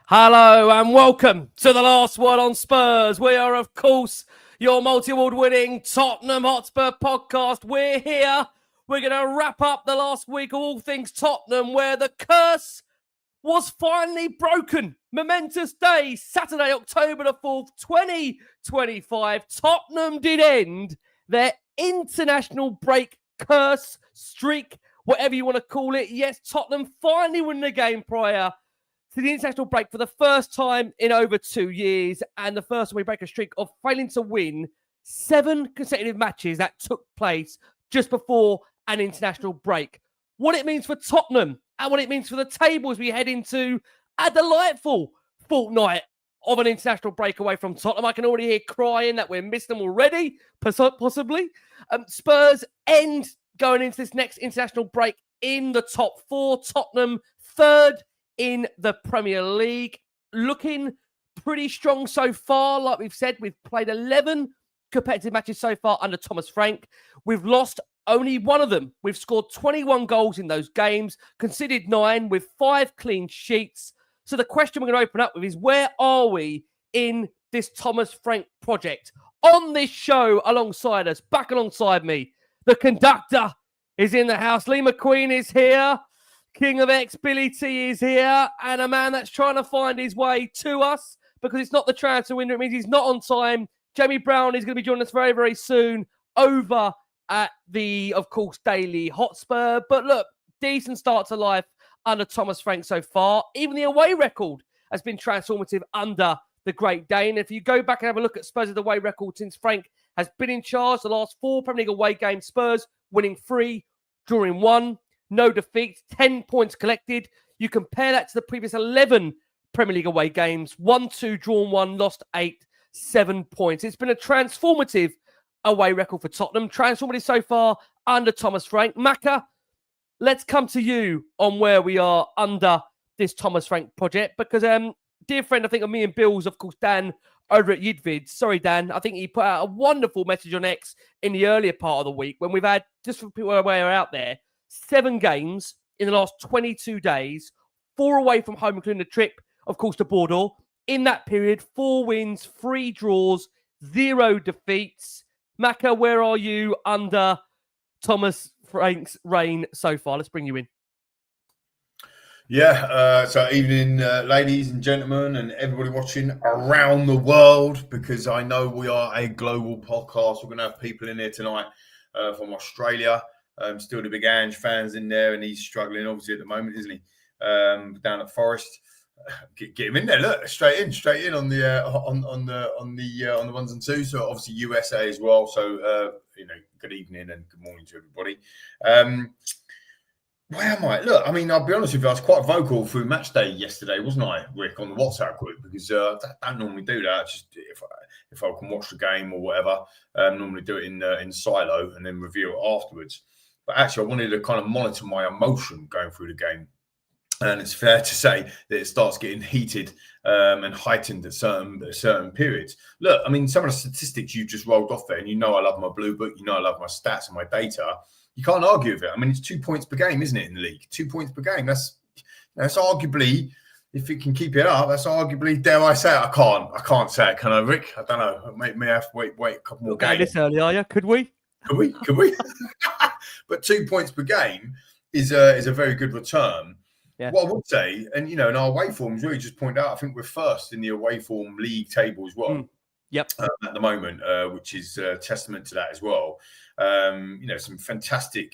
Hello and welcome to the Last Word on Spurs. We are, of course, your multi-award winning Tottenham Hotspur podcast. We're here. We're going to wrap up the last week of all things Tottenham, where the curse was finally broken. Momentous day, Saturday, October the 4th, 2025. Tottenham did end their international break curse, streak, whatever you want to call it. Yes, Tottenham finally win the game prior to the international break for the first time in over 2 years, and the first time we break a streak of failing to win 7 consecutive matches that took place just before an international break. What it means for Tottenham and what it means for the table as we head into a delightful fortnight of an international break away from Tottenham. I can already hear crying that we're missed them already, possibly. Spurs end going into this next international break in the top 4. Tottenham third in the Premier League, looking pretty strong so far. Like we've said, we've played 11 competitive matches so far under Thomas Frank. We've lost only one of them. We've scored 21 goals in those games, conceded 9 with 5 clean sheets. So the question we're going to open up with is, where are we in this Thomas Frank project? On this show alongside us, back alongside me, the conductor is in the house. Lee McQueen is here. King of X, Billy T is here, and a man that's trying to find his way to us because it's not the transfer window. It means he's not on time. Jamie Brown is going to be joining us very, very soon over at the, of course, Daily Hotspur. But look, decent start to life under Thomas Frank so far. Even the away record has been transformative under the Great Dane. If you go back and have a look at Spurs' away record since Frank has been in charge, the last 4 Premier League away games, Spurs winning 3, drawing 1. No defeats, 10 points collected. You compare that to the previous 11 Premier League away games. 1-2, drawn 1, lost 8, 7 points. It's been a transformative away record for Tottenham. Transformative so far under Thomas Frank. Macca, let's come to you on where we are under this Thomas Frank project. Because, dear friend, I think of me and Bill's, of course, Dan over at Yidvid. Sorry, Dan. I think he put out a wonderful message on X in the earlier part of the week when we've had, just for people who are out there, 7 games in the last 22 days, 4 away from home, including the trip, of course, to Bordeaux. In that period, 4 wins, 3 draws, 0 defeats. Macca, where are you under Thomas Frank's reign so far? Let's bring you in. Yeah, so evening, ladies and gentlemen, and everybody watching around the world, because I know we are a global podcast. We're going to have people in here tonight from Australia. Still the Big Ange fans in there, and he's struggling obviously at the moment, isn't he? Down at Forest, get him in there. Look, straight in on the ones and twos. So obviously USA as well. So good evening and good morning to everybody. Where am I? Look, I mean, I'll be honest with you, I was quite vocal through match day yesterday, wasn't I, Rick, on the WhatsApp group, because I don't normally do that. Just if I can watch the game or whatever, normally do it in silo and then review it afterwards. But actually, I wanted to kind of monitor my emotion going through the game. And it's fair to say that it starts getting heated and heightened at certain periods. Look, I mean, some of the statistics you just rolled off there, and I love my blue book, I love my stats and my data. You can't argue with it. I mean, it's 2 points per game, isn't it, in the league? 2 points per game. That's arguably, if it can keep it up, that's arguably, dare I say it? I can't say it, can I, Rick? I don't know. May have to wait a couple more games. This early, are you? Could we? Could we? But 2 points per game is a very good return. Yeah. What I would say, and in our away forms, really just point out, I think we're first in the away form league table as well. Yep. At the moment, which is a testament to that as well. Some fantastic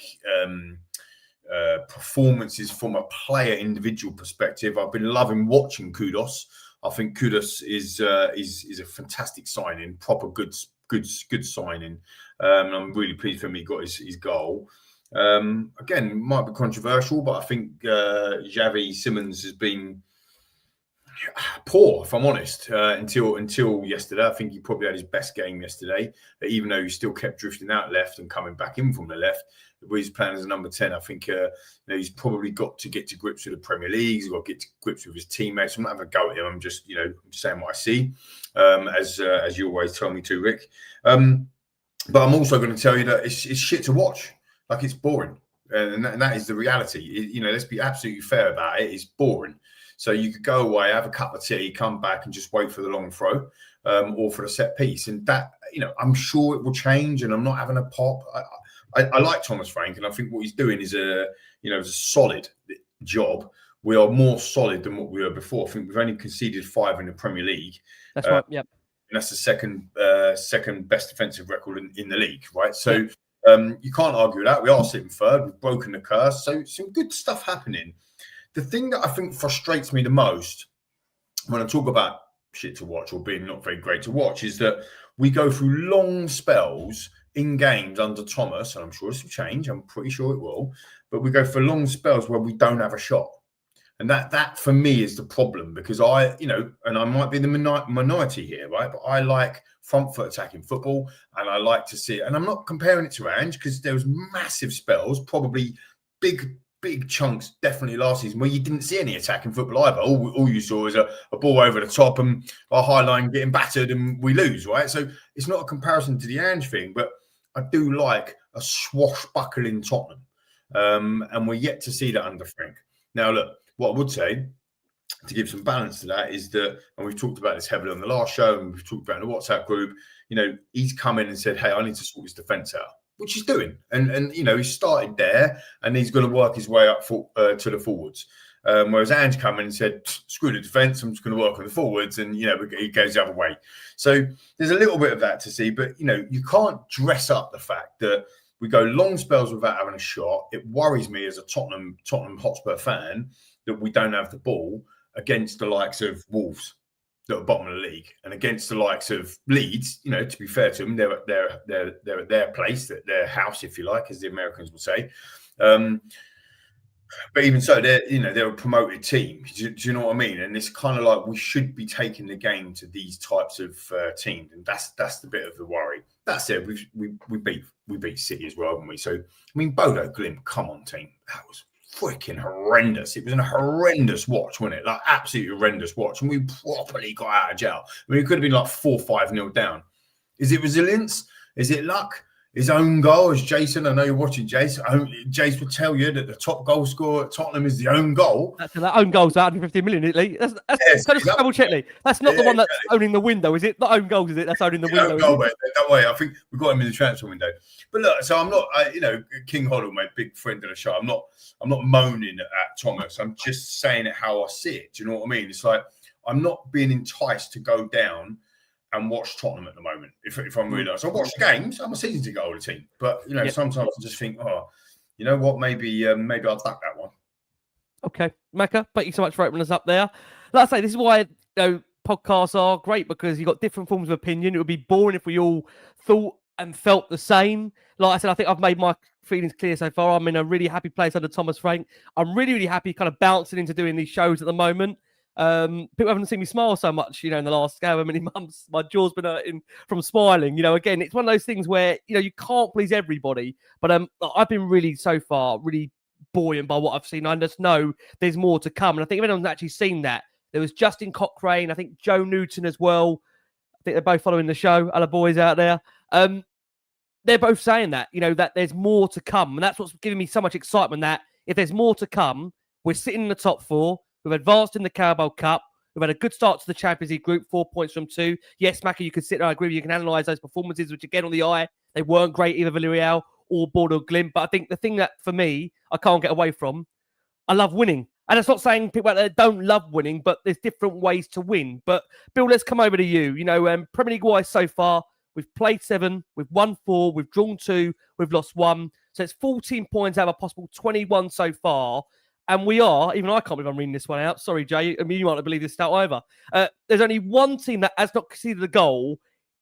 performances from a player individual perspective. I've been loving watching Kudus. I think Kudus is a fantastic signing, proper good signing. I'm really pleased for him. He got his goal. Again, might be controversial, but I think Xavi Simons has been poor, if I'm honest, until yesterday. I think he probably had his best game yesterday, even though he still kept drifting out left and coming back in from the left. He's playing as a number 10. I think he's probably got to get to grips with the Premier League. He's got to get to grips with his teammates. I'm not having a go at him. I'm just, saying what I see, as you always tell me to, Rick. But I'm also going to tell you that it's shit to watch. Like, it's boring, and that is the reality. Let's be absolutely fair about it. It's boring. So you could go away, have a cup of tea, come back and just wait for the long throw or for the set piece. And that, I'm sure it will change, and I'm not having a pop. I like Thomas Frank, and I think what he's doing is a solid job. We are more solid than what we were before. I think we've only conceded 5 in the Premier League. That's right. Yep. And that's the second best defensive record in the league, right? So you can't argue with that. We are sitting third. We've broken the curse. So some good stuff happening. The thing that I think frustrates me the most when I talk about shit to watch or being not very great to watch is that we go through long spells in games under Thomas, and I'm sure this will change. I'm pretty sure it will. But we go for long spells where we don't have a shot. And that for me is the problem, because and I might be the minority here, right? But I like front foot attacking football, and I like to see it. And I'm not comparing it to Ange, because there was massive spells, probably big chunks, definitely last season, where you didn't see any attacking football either. All you saw is a ball over the top and our high line getting battered and we lose, right? So it's not a comparison to the Ange thing, but I do like a swashbuckling Tottenham. And we're yet to see that under Frank. Now, look, what I would say, to give some balance to that, is that, and we've talked about this heavily on the last show, and we've talked about in the WhatsApp group, he's come in and said, hey, I need to sort his defence out, which he's doing. And he started there, and he's going to work his way up to the forwards. Whereas Ange come in and said, screw the defence, I'm just going to work on the forwards, and, he goes the other way. So there's a little bit of that to see, but, you can't dress up the fact that we go long spells without having a shot. It worries me as a Tottenham Hotspur fan that we don't have the ball against the likes of Wolves, that are bottom of the league, and against the likes of Leeds. To be fair to them, they're at their place, their house, if you like, as the Americans would say. But even so, they're a promoted team. Do you know what I mean? And it's kind of like we should be taking the game to these types of teams, and that's the bit of the worry. That said, we beat City as well, haven't we? So Bodo Glimt, come on, team, that was freaking horrendous. It was a horrendous watch, wasn't it? Like, absolutely horrendous watch, and we properly got out of jail. It could have been like 4-5-0 down. Is it resilience? Is it luck? His own goal, as Jason, I know you're watching, Jason. Jace would tell you that the top goal scorer at Tottenham is the own goal. That own goal's 150 million, Italy. That's kind of double check, Lee. That's not the one that's owning the window, is it? Not own goals, is it? That's owning the window. Goal, mate. Don't worry. I think we got him in the transfer window. But look, so I'm not, King Hoddle, my big friend of the show. I'm not moaning at Thomas. I'm just saying it how I see it. Do you know what I mean? It's like I'm not being enticed to go down and watch Tottenham at the moment. If I'm really honest, I watch the games. I'm a season ticket holder team, but sometimes I just think, you know what? Maybe I'll duck that one. Okay, Macca, thank you so much for opening us up there. Like I say, this is why podcasts are great, because you've got different forms of opinion. It would be boring if we all thought and felt the same. Like I said, I think I've made my feelings clear so far. I'm in a really happy place under Thomas Frank. I'm really, really happy kind of bouncing into doing these shows at the moment. People haven't seen me smile so much, in the last however many months. My jaw's been hurting from smiling. Again, it's one of those things where, you can't please everybody. But I've been really, so far, really buoyant by what I've seen. I just know there's more to come. And I think if anyone's actually seen that, there was Justin Cochrane, I think Joe Newton as well. I think they're both following the show, other boys out there. They're both saying that, that there's more to come. And that's what's giving me so much excitement, that if there's more to come, we're sitting in the top 4. We've advanced in the Carabao Cup. We've had a good start to the Champions League group, 4 points from 2. Yes, Macca, you can sit there, I agree with you, can analyse those performances, which again on the eye, they weren't great, either Villarreal or Bodo Glimt. But I think the thing that, for me, I can't get away from, I love winning. And it's not saying people out there don't love winning, but there's different ways to win. But Bill, let's come over to you. Premier League-wise so far, we've played 7, we've won 4, we've drawn 2, we've lost 1. So it's 14 points out of a possible 21 so far. And we are, even I can't believe I'm reading this one out. Sorry, Jay. I mean, you might not believe this stat either. There's only one team that has not conceded a goal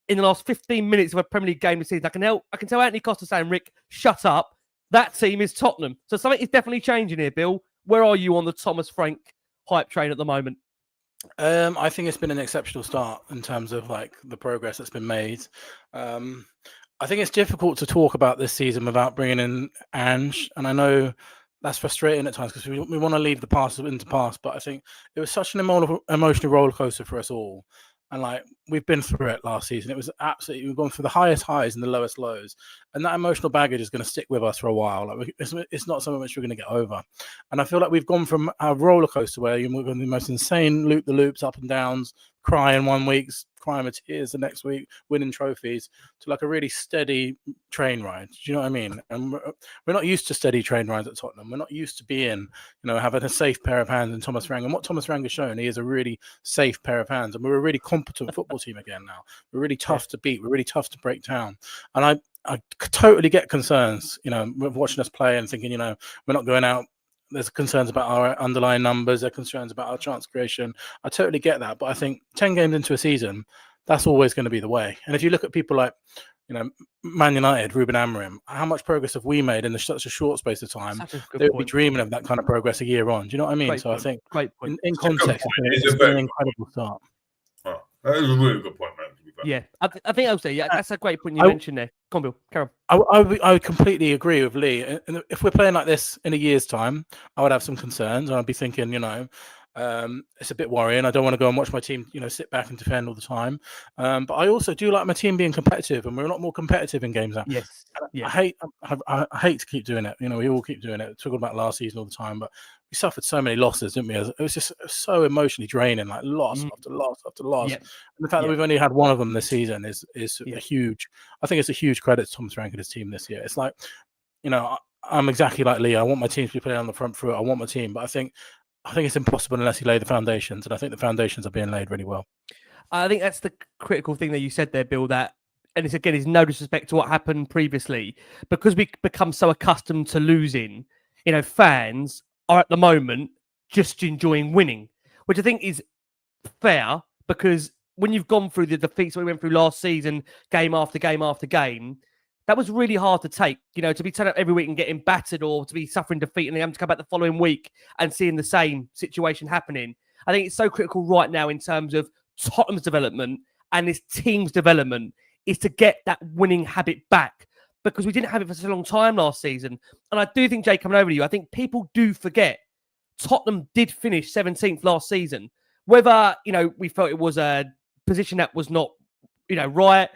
in the last 15 minutes of a Premier League game this season. I can tell Anthony Costa saying, Rick, shut up. That team is Tottenham. So something is definitely changing here, Bill. Where are you on the Thomas Frank hype train at the moment? I think it's been an exceptional start in terms of the progress that's been made. I think it's difficult to talk about this season without bringing in Ange. And I know that's frustrating at times because we want to leave the past into past, but I think it was such an emotional roller coaster for us all. And like we've been through it last season. It was absolutely, we've gone through the highest highs and the lowest lows. And that emotional baggage is going to stick with us for a while. Like it's not something which we're going to get over. And I feel like we've gone from a roller coaster where you're going the most insane loop the loops, up and downs, crying one week, crying with tears the next week, winning trophies, to like a really steady train ride. Do you know what I mean? And we're not used to steady train rides at Tottenham. We're not used to being, having a safe pair of hands in Thomas Rang. And what Thomas Rang has shown, he is a really safe pair of hands. And we're a really competent football team again now. We're really tough to beat. We're really tough to break down. And I totally get concerns, with watching us play and thinking, we're not going out. There's concerns about our underlying numbers. There's concerns about our chance creation. I totally get that. But I think 10 games into a season, that's always going to be the way. And if you look at people like, Man United, Ruben Amorim, how much progress have we made in such a short space of time? They would be dreaming of that kind of progress a year on. Do you know what I mean? Great so point. I think Great point. In context, it's been an incredible start. Oh, that is a really good point, man. Yeah, I think also, that's a great point you mentioned there. Come on, Bill, carry on. I would completely agree with Lee. And if we're playing like this in a year's time, I would have some concerns. And I'd be thinking, it's a bit worrying. I don't want to go and watch my team, sit back and defend all the time. But I also do like my team being competitive, and we're a lot more competitive in games now. Yes. Yeah. I hate to keep doing it. We all keep doing it. Talking about last season all the time, but we suffered so many losses, didn't we? It was just so emotionally draining, like loss after loss after loss. Yep. And the fact that we've only had one of them this season is a huge. I think it's a huge credit to Thomas Frank and his team this year. It's like, I'm exactly like Lee. I want my team to be playing on the front foot. I want my team, but I think it's impossible unless you lay the foundations, and I think the foundations are being laid really well. I think that's the critical thing that you said there, Bill, that, and it's again, is no disrespect to what happened previously, because we become so accustomed to losing, fans are at the moment just enjoying winning, which I think is fair, because when you've gone through the defeats that we went through last season, game after game after game, that was really hard to take, to be turned up every week and getting battered, or to be suffering defeat and then having to come back the following week and seeing the same situation happening. I think it's so critical right now in terms of Tottenham's development and this team's development is to get that winning habit back, because we didn't have it for such a long time last season. And I do think, Jay, coming over to you, I think people do forget Tottenham did finish 17th last season. Whether, we felt it was a position that was not, right.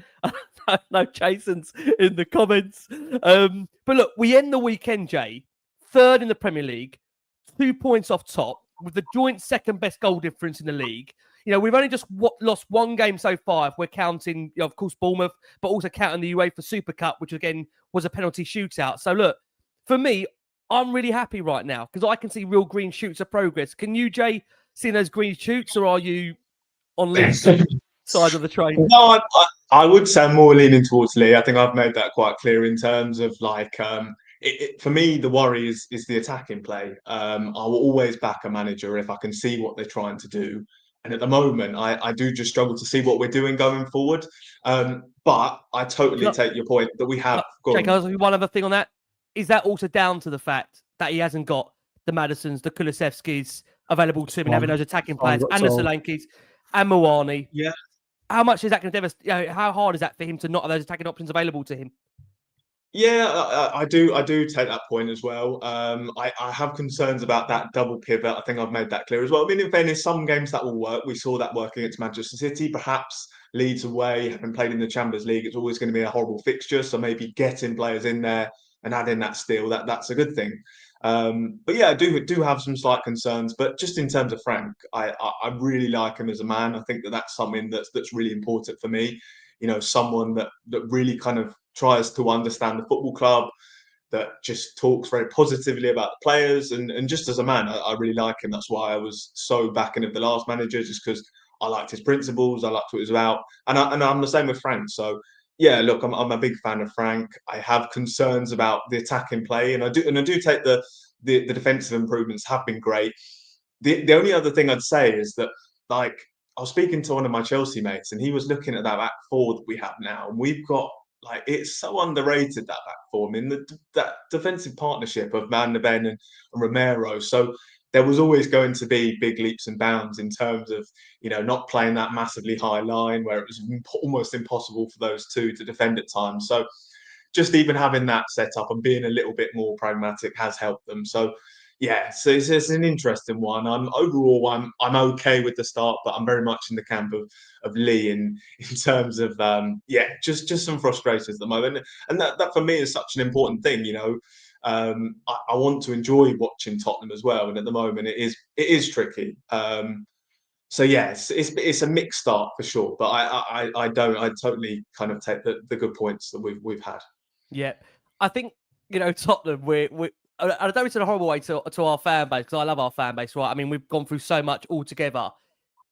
No Jason's in the comments. But look, we end the weekend, Jay, third in the Premier League, 2 points off top, with the joint second best goal difference in the league. We've only just lost one game so far, if we're counting, of course, Bournemouth, but also counting the UEFA Super Cup, which again was a penalty shootout. So look, for me, I'm really happy right now, because I can see real green shoots of progress. Can you, Jay, see those green shoots, or are you on Lee's side of the train? No, I would say I'm more leaning towards Lee. I think I've made that quite clear in terms of for me, the worry is the attacking play. I will always back a manager if I can see what they're trying to do. And at the moment, I do just struggle to see what we're doing going forward. But I totally take your point that we have. Jake, one other thing on that. Is that also down to the fact that he hasn't got the Madisons, the Kulusevskis available to him, and having those attacking players, and the Solankis, and Moani? Yeah. How much is that going to devastate? How hard is that for him to not have those attacking options available to him? Yeah, I do take that point as well. I have concerns about that double pivot. I think I've made that clear as well. I mean, in fairness, some games that will work. We saw that working against Manchester City. Perhaps Leeds away, having played in the Champions League, it's always going to be a horrible fixture. So maybe getting players in there and adding that steal, that's a good thing. But yeah, I do have some slight concerns. But just in terms of Frank, I really like him as a man. I think that's something that's really important for me. Someone that really kind of tries to understand the football club, that just talks very positively about the players, and just as a man, I really like him. That's why I was so backing of the last manager, just because I liked his principles, I liked what he was about, and I'm the same with Frank. So yeah, look, I'm a big fan of Frank. I have concerns about the attacking play, and I do take the defensive improvements have been great. The only other thing I'd say is that, like, I was speaking to one of my Chelsea mates, and he was looking at that back four that we have now, and we've got, like, it's so underrated, that back four. I mean, that defensive partnership of Van de Ven and Romero. So there was always going to be big leaps and bounds in terms of, not playing that massively high line where it was almost impossible for those two to defend at times. So just even having that set up and being a little bit more pragmatic has helped them. So Yeah, so it's an interesting one. Overall, I'm okay with the start, but I'm very much in the camp of Lee in terms of just some frustrations at the moment, and that for me is such an important thing. I want to enjoy watching Tottenham as well, and at the moment it is tricky. So yes, it's a mixed start for sure, but I totally kind of take the good points that we've had. Yeah, I think Tottenham. I don't mean it's in a horrible way to our fan base, because I love our fan base, right? I mean, we've gone through so much all together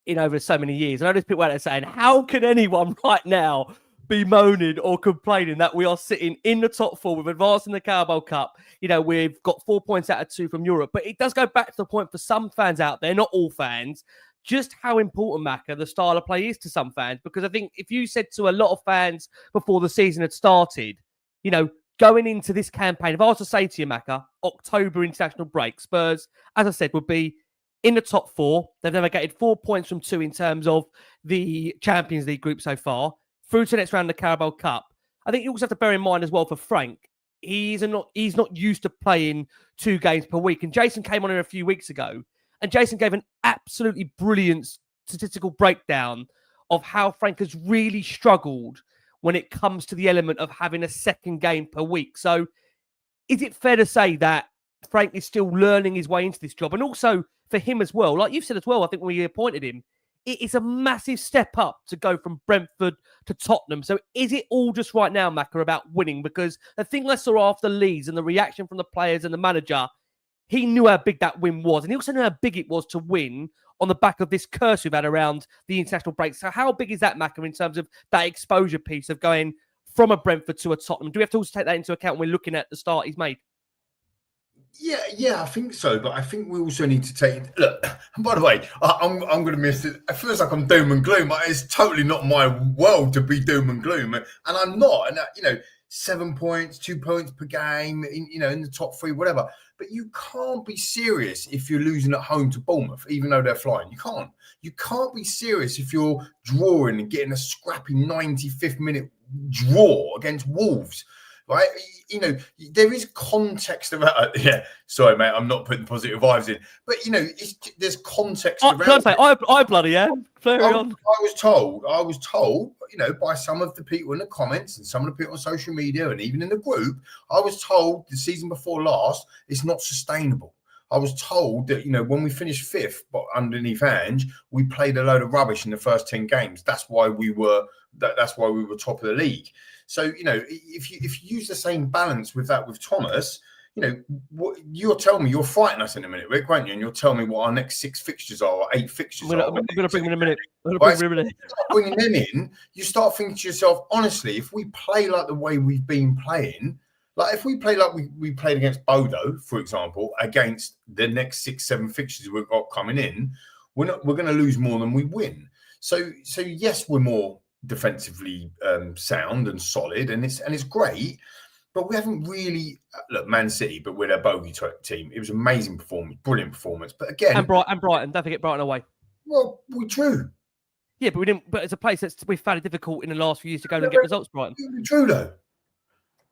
in over so many years. And I know there's people out there saying, how can anyone right now be moaning or complaining that we are sitting in the top four, we've advanced in the Carabao Cup, we've got 4 points out of 2 from Europe. But it does go back to the point for some fans out there, not all fans, just how important, Macca, the style of play is to some fans. Because I think if you said to a lot of fans before the season had started, going into this campaign, if I was to say to you, Macca, October international break, Spurs, as I said, would be in the top 4. They've navigated 4 points from 2 in terms of the Champions League group so far, through to the next round of the Carabao Cup. I think you also have to bear in mind as well for Frank, he's not used to playing 2 games per week. And Jason came on here a few weeks ago, and Jason gave an absolutely brilliant statistical breakdown of how Frank has really struggled when it comes to the element of having a second game per week. So is it fair to say that Frank is still learning his way into this job? And also for him as well, like you've said as well, I think when we appointed him, it is a massive step up to go from Brentford to Tottenham. So is it all just right now, Macca, about winning? Because the thing I saw after Leeds and the reaction from the players and the manager, he knew how big that win was. And he also knew how big it was to win on the back of this curse we've had around the international break. So how big is that, Macca, in terms of that exposure piece of going from a Brentford to a Tottenham? Do we have to also take that into account when we're looking at the start he's made? Yeah, I think so. But I think we also need to take look. And by the way, I'm going to miss it. It feels like I'm doom and gloom. It's totally not my world to be doom and gloom, and I'm not. And 7 points, 2 points per game, in the top 3, whatever. But you can't be serious if you're losing at home to Bournemouth, even though they're flying. You can't. You can't be serious if you're drawing and getting a scrappy 95th minute draw against Wolves. Right, there is context about it. Yeah, sorry, mate, I'm not putting positive vibes in, but there's context around. Can I say, I bloody am. I was told, by some of the people in the comments and some of the people on social media and even in the group, I was told the season before last it's not sustainable. I was told that when we finished 5th, but underneath Ange, we played a load of rubbish in the first 10 games. That's why we were top of the league. So, if you use the same balance with Thomas, you'll tell me, you're fighting us in a minute, Rick, won't you? And you'll tell me what our next 6 fixtures are, or 8 fixtures are. I'm going to bring them in a minute. Bringing them in, you start thinking to yourself, honestly, if we play like the way we've been playing, like if we play like we played against Bodo, for example, against the next 6, 7 fixtures we've got coming in, we're going to lose more than we win. So yes, we're more defensively sound and solid, and it's great, but we haven't really look Man City, but we're their bogey team. It was amazing performance, brilliant performance. But again, and Brighton, don't forget Brighton away. Well, we drew. Yeah, but we didn't. But it's a place that we've found it difficult in the last few years to go and get results. Brighton. We drew though.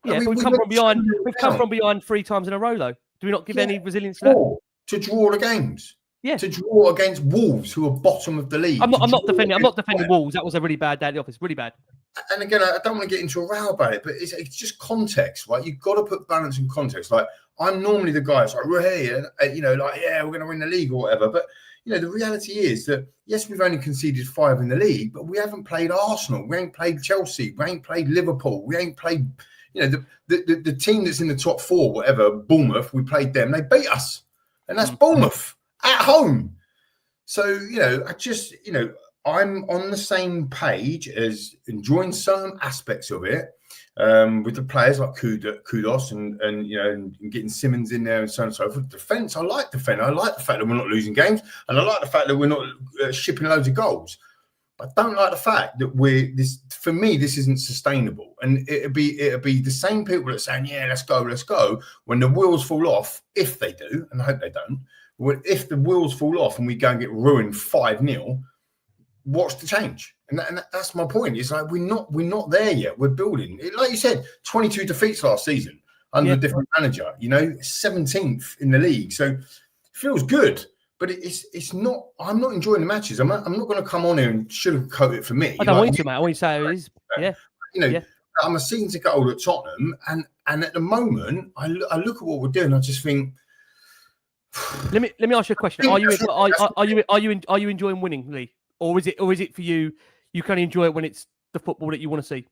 Yeah, but we've come from behind. We've come from behind 3 times in a row, though. Do we not give any resilience to that? To draw the games. Yeah. To draw against Wolves, who are bottom of the league. I'm not defending Wolves. That was a really bad day at the office. Really bad. And again, I don't want to get into a row about it, but it's just context, right? You've got to put balance in context. Like, I'm normally the guy that's like, we're here, we're going to win the league or whatever. But, the reality is that, yes, we've only conceded 5 in the league, but we haven't played Arsenal. We ain't played Chelsea. We ain't played Liverpool. We ain't played, the team that's in the top 4, whatever, Bournemouth, we played them. They beat us. And that's Bournemouth at home. So, I'm on the same page as enjoying some aspects of it with the players like Kudos and getting Simmons in there and so on and so forth. Defence, I like defence. I like the fact that we're not losing games, and I like the fact that we're not shipping loads of goals. I don't like the fact that for me, this isn't sustainable. And it'd be the same people that are saying, yeah, let's go. When the wheels fall off, if they do, and I hope they don't, if the wheels fall off and we go and get ruined 5-0, what's the change? And that's my point. It's like we're not there yet. We're building. Like you said, 22 defeats last season. under a different manager. 17th in the league, so it feels good. But it's not. I'm not enjoying the matches. I'm not going to come on here and sugarcoat it for me. I don't want you to, mate. I want you to say how it is. Yeah. I'm a season ticket holder at Tottenham, and at the moment, I look at what we're doing. I just think. Let me ask you a question. Are you enjoying winning, Lee, or is it for you? You can only enjoy it when it's the football that you want to see.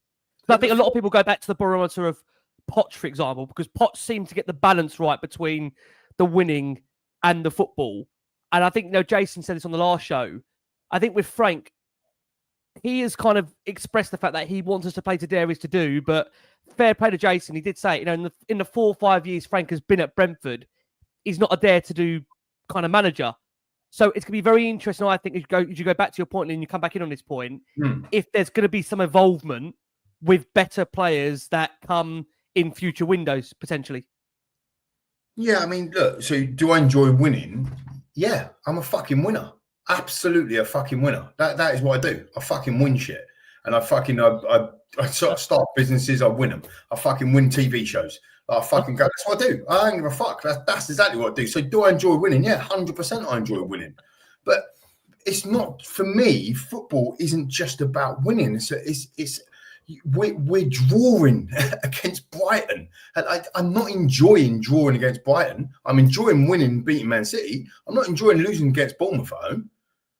I think a lot of people go back to the barometer of Poch, for example, because Poch seemed to get the balance right between the winning and the football. And I think, Jason said this on the last show. I think with Frank, he has kind of expressed the fact that he wants us to play to dare is to do. But fair play to Jason, he did say, in the 4 or 5 years Frank has been at Brentford, he's not a dare to do kind of manager. So it's going to be very interesting, I think, as you go back to your point and you come back in on this point, if there's going to be some involvement with better players that come in future windows, potentially. Yeah, I mean, look, so do I enjoy winning? Yeah, I'm a fucking winner. Absolutely a fucking winner. That is what I do. I fucking win shit. And I sort of start businesses, I win them. I fucking win TV shows. I fucking go, that's what I do. I don't give a fuck. That's exactly what I do. So do I enjoy winning? Yeah, 100% I enjoy winning. But it's not, for me, football isn't just about winning. We're drawing against Brighton. And I'm not enjoying drawing against Brighton. I'm enjoying winning, beating Man City. I'm not enjoying losing against Bournemouth at home.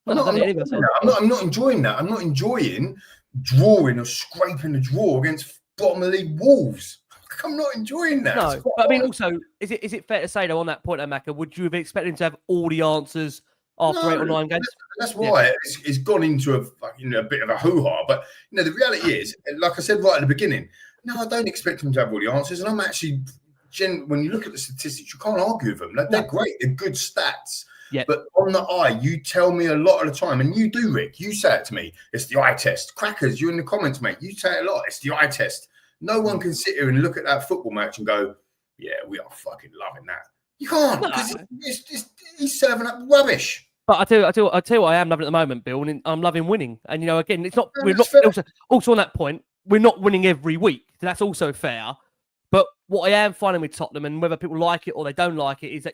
I'm not enjoying that. I'm not enjoying drawing or scraping the draw against bottom of the league Wolves. I'm not enjoying that. No, but I mean, also, is it fair to say, though, on that point, Maka, would you have expected him to have all the answers after 8 or 9 games? That's why it's gone into a bit of a hoo-ha. But, the reality is, like I said right at the beginning, no, I don't expect him to have all the answers. And I'm actually, when you look at the statistics, you can't argue with them. They're great. They're good stats. Yep. But on the eye, you tell me a lot of the time, and you do, Rick, you say it to me, it's the eye test. Crackers, you in the comments, mate, you say it a lot, it's the eye test. No one can sit here and look at that football match and go, yeah, we are fucking loving that. You can't, because he's serving up rubbish. But I tell you what I am loving at the moment, Bill, and I'm loving winning. And, again, it's not, we're not, also on that point, we're not winning every week. So that's also fair. But what I am finding with Tottenham, and whether people like it or they don't like it, is that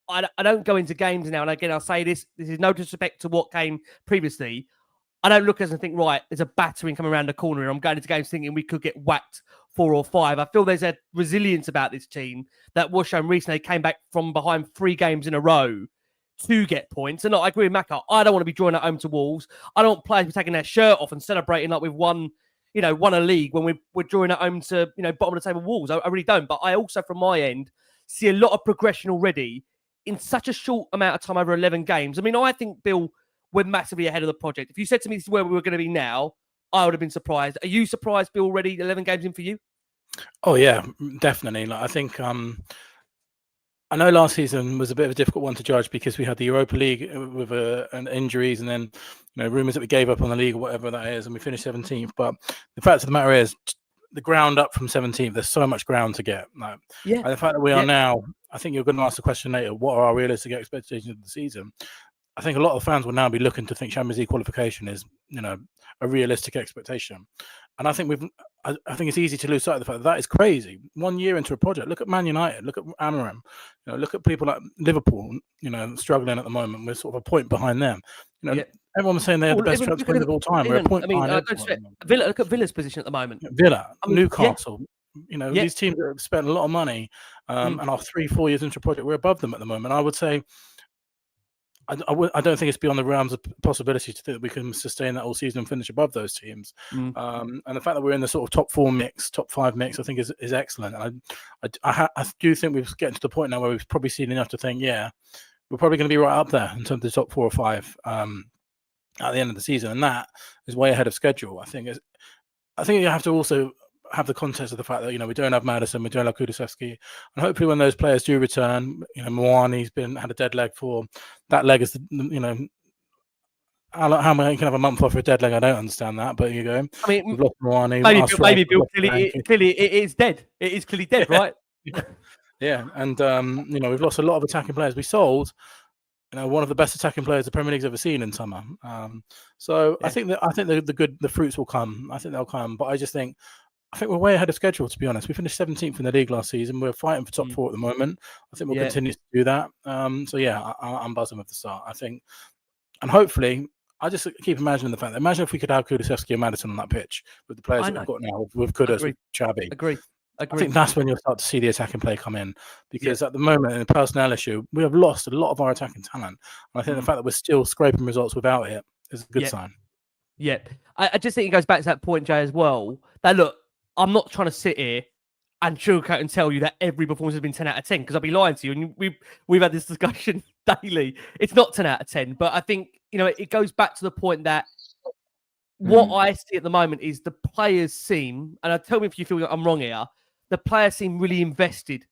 I don't go into games now, and again, I'll say this is no disrespect to what came previously. I don't look at us and think, right, there's a battering coming around the corner, and I'm going into games thinking we could get whacked 4 or 5. I feel there's a resilience about this team that was shown recently. They came back from behind 3 games in a row to get points. And I agree with Maka. I don't want to be drawing at home to Wolves. I don't want players to be taking their shirt off and celebrating like we've won a league when we're drawing at home to, bottom of the table Wolves. I really don't. But I also, from my end, see a lot of progression already in such a short amount of time over 11 games. I mean, I think, Bill, we're massively ahead of the project. If you said to me this is where we were going to be now, I would have been surprised. Are you surprised, Bill, already 11 games in for you? Oh, yeah, definitely. I think I know last season was a bit of a difficult one to judge because we had the Europa League with injuries and then rumours that we gave up on the league or whatever that is, and we finished 17th. But the fact of the matter is, the ground up from 17th, there's so much ground to get. And the fact that we are now, I think you're going to ask the question later, what are our realistic expectations of the season? I think a lot of fans will now be looking to think Champions League qualification is, a realistic expectation. And I think I think it's easy to lose sight of the fact that is crazy. 1 year into a project, look at Man United, look at Amorim, look at people like Liverpool, struggling at the moment. We're sort of a point behind them. Everyone was saying they're the best transfer of all time. We're a point behind Villa, look at Villa's position at the moment. Villa, Newcastle. These teams that have spent a lot of money and are 3-4 years into a project, we're above them at the moment. I would say, I don't think it's beyond the realms of possibility to think that we can sustain that all season and finish above those teams. And the fact that we're in the sort of top 4 mix, top 5 mix, I think is excellent. I do think we're getting to the point now where we've probably seen enough to think, we're probably going to be right up there in terms of the top 4 or 5 at the end of the season, and that is way ahead of schedule. I think you have to also have the context of the fact that we don't have Madison, we don't have Kulusevski, and hopefully when those players do return, Mwani's had a dead leg for that leg is how many can have a month off for a dead leg? I don't understand that, but you go. I mean, we've lost Mwani, maybe Bill, clearly it is dead. It is clearly dead, right? Yeah, and we've lost a lot of attacking players. We sold one of the best attacking players the Premier League's ever seen in summer. I think the fruits will come. I think they'll come, but I just think I think we're way ahead of schedule, to be honest. We finished 17th in the league last season. We're fighting for top 4 at the moment. I think we'll continue to do that. So yeah, I'm buzzing with the start. I think, and hopefully, I just keep imagining the fact that imagine if we could have Kulusevski and Madison on that pitch with the players that we've got now, with Kudus, with Chabi. Agree. I think that's when you'll start to see the attacking play come in, because at the moment, in a personnel issue, we have lost a lot of our attacking talent. And I think the fact that we're still scraping results without it is a good sign. Yeah, I just think it goes back to that point, Jay, as well. That look, I'm not trying to sit here and sugarcoat and tell you that every performance has been 10 out of 10, because I'll be lying to you. And we've had this discussion daily. It's not 10 out of 10, but I think, you know, it goes back to the point that what I see at the moment is the players seem, and tell me if you feel like I'm wrong here, the players seem really invested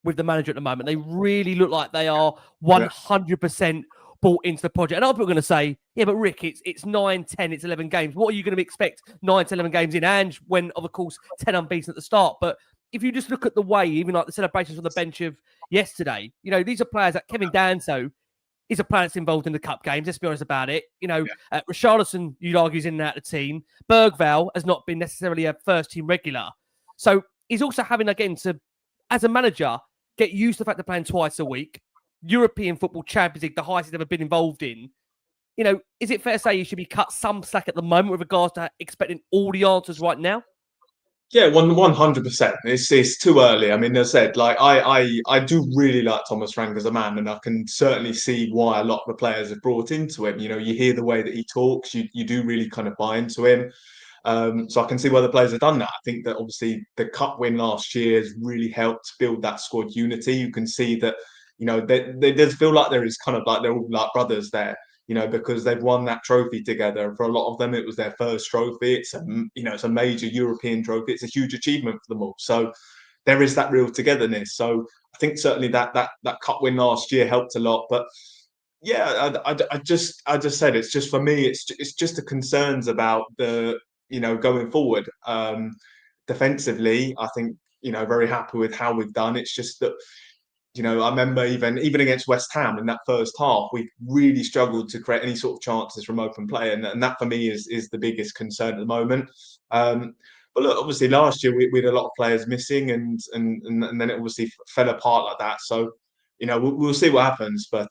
with the manager at the moment. They really look like they are 100% bought into the project. And other people are going to say, yeah, but Rick, it's 9, 10, it's 11 games. What are you going to expect 9 to 11 games in? And when, of course, 10 unbeaten at the start. But if you just look at the way, even like the celebrations on the bench of yesterday, you know, these are players that Kevin Danso is a player that's involved in the cup games. Let's be honest about it. You know, Richarlison, you'd argue, is in and out of the team. Bergvall has not been necessarily a first-team regular. So he's also having, again, to, as a manager, get used to the fact they're playing twice a week. European football, Champions League, the highest he's ever been involved in. You know, is it fair to say he should be cut some slack at the moment with regards to expecting all the answers right now? Yeah, 100%. It's too early. I mean, as I said, like I do really like Thomas Frank as a man, and I can certainly see why a lot of the players have brought into him. You know, you hear the way that he talks, you do really kind of buy into him. So I can see why the players have done that. I think that obviously the cup win last year has really helped build that squad unity. You can see that, you know, they does feel like there is kind of like they're all like brothers there, you know, because they've won that trophy together. For a lot of them, it was their first trophy. It's a major European trophy. It's a huge achievement for them all. So there is that real togetherness. So I think certainly that cup win last year helped a lot. But yeah, I just said, it's just, for me, it's just the concerns about the, you know, going forward. Defensively, I think, you know, very happy with how we've done. It's just that, you know, I remember even against West Ham in that first half, we really struggled to create any sort of chances from open play, and that for me is the biggest concern at the moment. But look, obviously last year we had a lot of players missing, and then it obviously fell apart like that. So, you know, we'll see what happens. But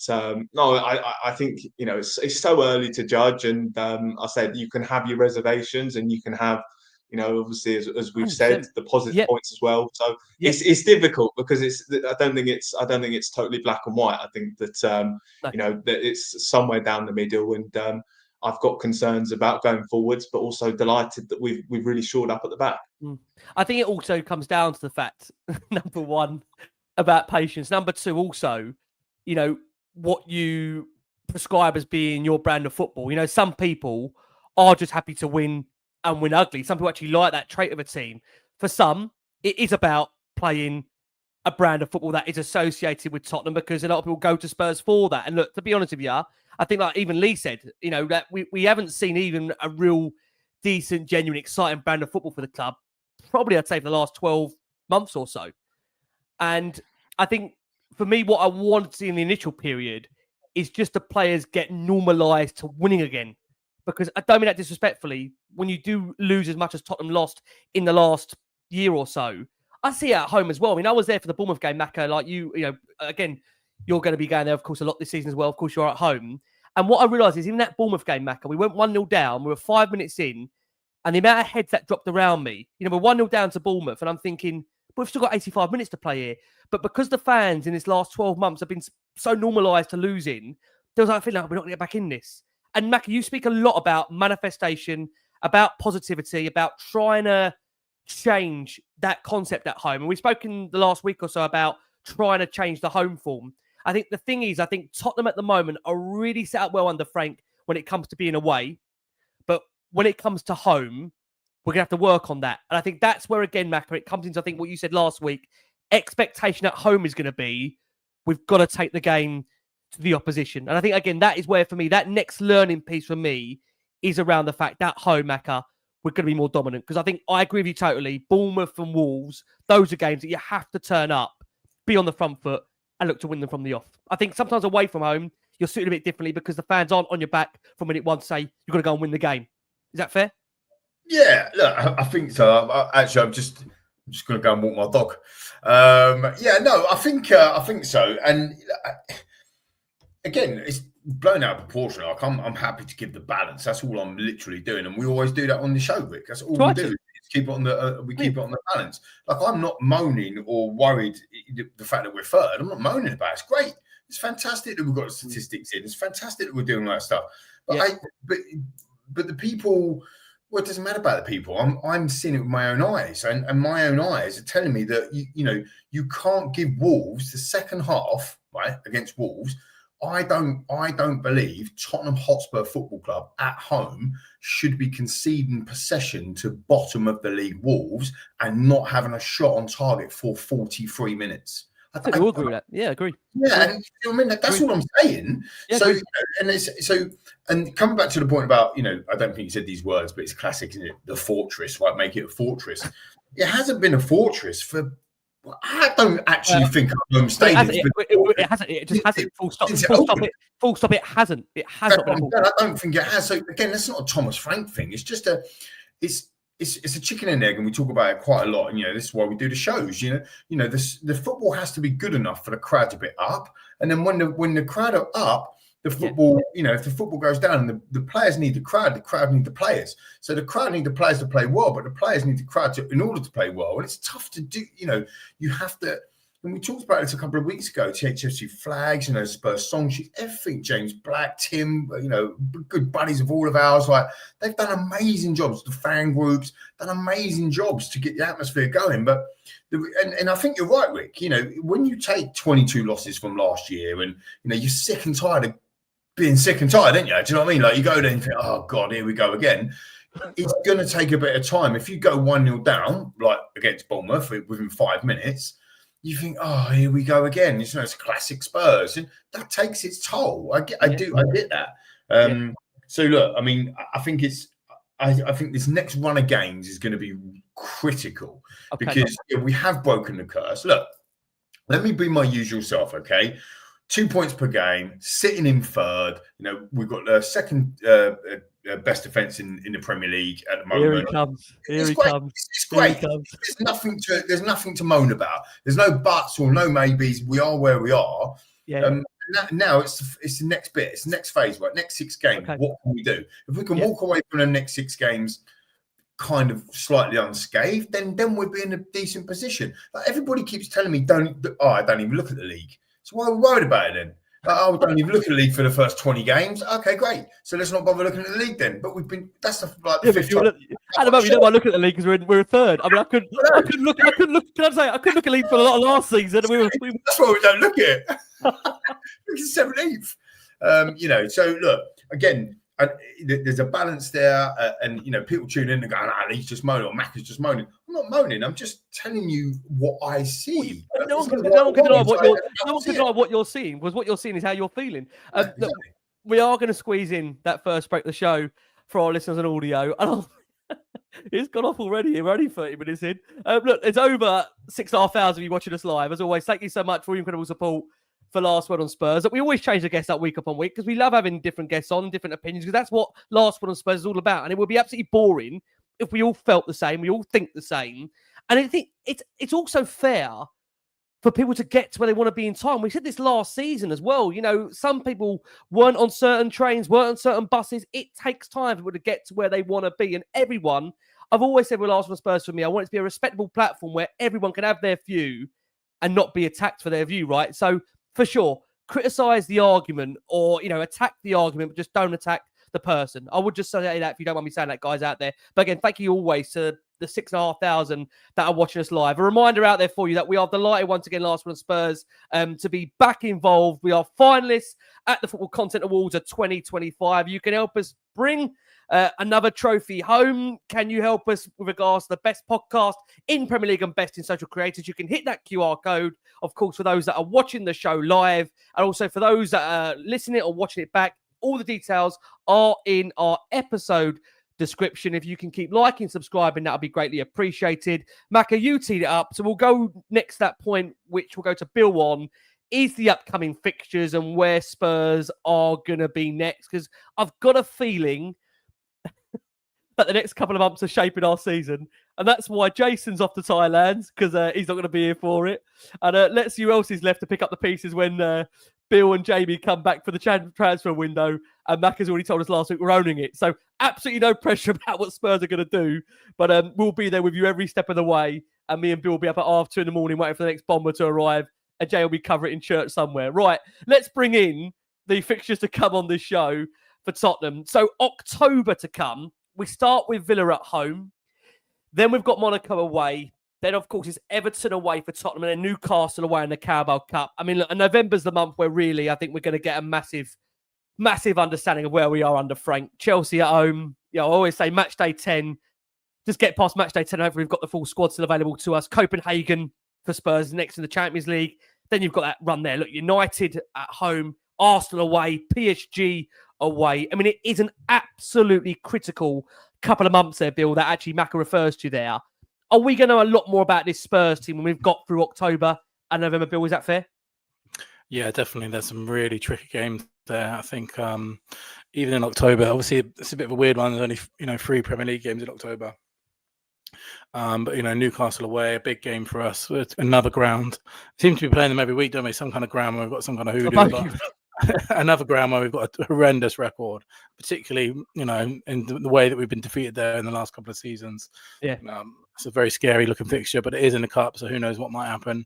no, I think, you know, it's so early to judge, and I said you can have your reservations, and you can have, you know, obviously as we've said, the positive points as well. So it's difficult because I don't think it's totally black and white. I think that you know, that it's somewhere down the middle, and I've got concerns about going forwards, but also delighted that we've really shored up at the back. I think it also comes down to the fact, number one, about patience. Number two, also, you know, what you prescribe as being your brand of football. You know, some people are just happy to win and win ugly. Some people actually like that trait of a team. For some, it is about playing a brand of football that is associated with Tottenham, because a lot of people go to Spurs for that. And look, to be honest with you, I think, like even Lee said, you know, that we haven't seen even a real decent, genuine, exciting brand of football for the club, probably I'd say for the last 12 months or so. And I think for me, what I want to see in the initial period is just the players get normalised to winning again. Because I don't mean that disrespectfully, when you do lose as much as Tottenham lost in the last year or so, I see it at home as well. I mean, I was there for the Bournemouth game, Maka, like you know, again, you're going to be going there, of course, a lot this season as well. Of course, you're at home. And what I realised is in that Bournemouth game, Maka, we went 1-0 down. We were 5 minutes in, and the amount of heads that dropped around me, you know, we're 1-0 down to Bournemouth, and I'm thinking, we've still got 85 minutes to play here. But because the fans in this last 12 months have been so normalised to losing, there was like, I feel like we're not going to get back in this. And Maka, you speak a lot about manifestation, about positivity, about trying to change that concept at home. And we've spoken the last week or so about trying to change the home form. I think the thing is, I think Tottenham at the moment are really set up well under Frank when it comes to being away. But when it comes to home, we're going to have to work on that. And I think that's where, again, Maka, it comes into, I think, what you said last week. Expectation at home is going to be, we've got to take the game to the opposition. And I think, again, that is where, for me, that next learning piece for me is around the fact that home, Maka, we're going to be more dominant. Because I think I agree with you totally. Bournemouth and Wolves, those are games that you have to turn up, be on the front foot, and look to win them from the off. I think sometimes away from home, you're suited a bit differently because the fans aren't on your back from minute one to say, you've got to go and win the game. Is that fair? Yeah, look, I think so. Actually, I'm just going to go and walk my dog. Yeah, no, I think so. And again, it's blown out of proportion. Like I'm happy to give the balance. That's all I'm literally doing, and we always do that on the show, Rick. That's all we do. Is keep it on the keep it on the balance. Like I'm not moaning or worried the fact that we're third. I'm not moaning about it. It's great. It's fantastic that we've got statistics in. It's fantastic that we're doing all that stuff. But but the people. Well, it doesn't matter about the people. I'm seeing it with my own eyes, and my own eyes are telling me that you can't give Wolves the second half right against Wolves. I don't believe Tottenham Hotspur Football Club at home should be conceding possession to bottom of the league Wolves and not having a shot on target for 43 minutes. I think we all agree with that. Yeah, agree. Yeah, and you know what I mean, that's all I'm saying. Yeah, so, and coming back to the point about, I don't think you said these words, but it's classic, isn't it? The fortress, right? Make it a fortress. It hasn't been a fortress for. I don't actually think our home stadium. It hasn't. It just hasn't. Full stop. Full stop. It hasn't. It hasn't. I don't think it has. So again, that's not a Thomas Frank thing. It's just it's a chicken and egg, and we talk about it quite a lot. And this is why we do the shows. The football has to be good enough for the crowd to be up, and then when the crowd are up, the football, if the football goes down, and the players need the crowd need the players. So the crowd need the players to play well, but the players need the crowd in order to play well. And it's tough to do. You have to. And we talked about this a couple of weeks ago. THFC flags, Spurs song sheets, everything. James Black, Tim, good buddies of all of ours. Like they've done amazing jobs. The fan groups done amazing jobs to get the atmosphere going. But and I think you're right, Rick. When you take 22 losses from last year, and you're sick and tired of being sick and tired, aren't you? Do you know what I mean? Like you go there and think, oh God, here we go again. It's going to take a bit of time. If you go 1-0 down, like against Bournemouth within 5 minutes. You think, oh, here we go again. It's classic Spurs, and that takes its toll. I get that. So look, I mean, I think I think this next run of games is going to be critical because we have broken the curse. Look, let me be my usual self, okay? 2 points per game, sitting in third. We've got the second best defence in the Premier League at the moment. Here he comes. It's great. There's nothing to moan about. There's no buts or no maybes. We are where we are. Yeah. Now it's the next bit. It's the next phase. Right. Next 6 games. Okay. What can we do? If we can walk away from the next 6 games kind of slightly unscathed, then we'll be in a decent position. Like everybody keeps telling me, I don't even look at the league. So why are we worried about it then? Don't even look at the league for the first 20 games. Okay, great. So let's not bother looking at the league then. But that's the fifth time. At the moment, you don't want to look at the leak because we're third. I mean, I couldn't look. Can I say I couldn't look at the league for a lot of last season. That's why we don't look at it. Look at 17th. So look again. There's a balance there, and people tune in and go, he's just moaning, or Mac is just moaning. I'm not moaning. I'm just telling you what I see. No one can deny what you're seeing. Because what you're seeing is how you're feeling. Exactly. We are going to squeeze in that first break of the show for our listeners on audio. It's gone off already. We're only 30 minutes in. Look, it's over 6,500 of you watching us live. As always, thank you so much for your incredible support for Last Word on Spurs. We always change the guests up week upon week because we love having different guests on, different opinions, because that's what Last Word on Spurs is all about. And it would be absolutely boring if we all felt the same, we all think the same. And I think it's also fair for people to get to where they want to be in time. We said this last season as well. Some people weren't on certain trains, weren't on certain buses. It takes time for people to get to where they want to be. And everyone, I've always said with Last Word on Spurs, for me, I want it to be a respectable platform where everyone can have their view and not be attacked for their view, right? So for sure, criticize the argument or, attack the argument, but just don't attack the person. I would just say that if you don't mind me saying that, guys out there. But again, thank you always to the 6,500 that are watching us live. A reminder out there for you that we are delighted once again, Last Word on Spurs, to be back involved. We are finalists at the Football Content Awards of 2025. You can help us bring another trophy home. Can you help us with regards to the best podcast in Premier League and best in social creators? You can hit that QR code, of course, for those that are watching the show live, and also for those that are listening or watching it back. All the details are in our episode description. If you can keep liking, subscribing, that'll be greatly appreciated. Maka, you teed it up, so we'll go next to that point, which we'll go to Bill on, is the upcoming fixtures and where Spurs are going to be next, because I've got a feeling that the next couple of months are shaping our season. And that's why Jason's off to Thailand, because he's not going to be here for it. And let's see who else is left to pick up the pieces when Bill and Jamie come back for the transfer window. And Mac has already told us last week we're owning it. So absolutely no pressure about what Spurs are going to do. But we'll be there with you every step of the way. And me and Bill will be up at 2:30 in the morning waiting for the next bomber to arrive. And Jay will be covering it in church somewhere. Right, let's bring in the fixtures to come on this show for Tottenham. So October to come. We start with Villa at home. Then we've got Monaco away. Then, of course, it's Everton away for Tottenham and then Newcastle away in the Carabao Cup. I mean, look, November's the month where really I think we're going to get a massive understanding of where we are under Frank. Chelsea at home. I always say match day 10. Just get past match day 10. Hopefully we've got the full squad still available to us. Copenhagen for Spurs next in the Champions League. Then you've got that run there. Look, United at home. Arsenal away. PSG away. I mean, it is an absolutely critical couple of months there, Bill, that actually Maka refers to there. Are we going to know a lot more about this Spurs team when we've got through October and November, Bill? Is that fair? Yeah, definitely. There's some really tricky games there. I think even in October, obviously it's a bit of a weird one. There's only 3 Premier League games in October. But Newcastle away, a big game for us. It's another ground. Seem to be playing them every week, don't we? Some kind of ground where we've got some kind of hoodoo. Another ground where we've got a horrendous record, particularly in the way that we've been defeated there in the last couple of seasons. Yeah, it's a very scary looking fixture, but it is in the cup, so who knows what might happen.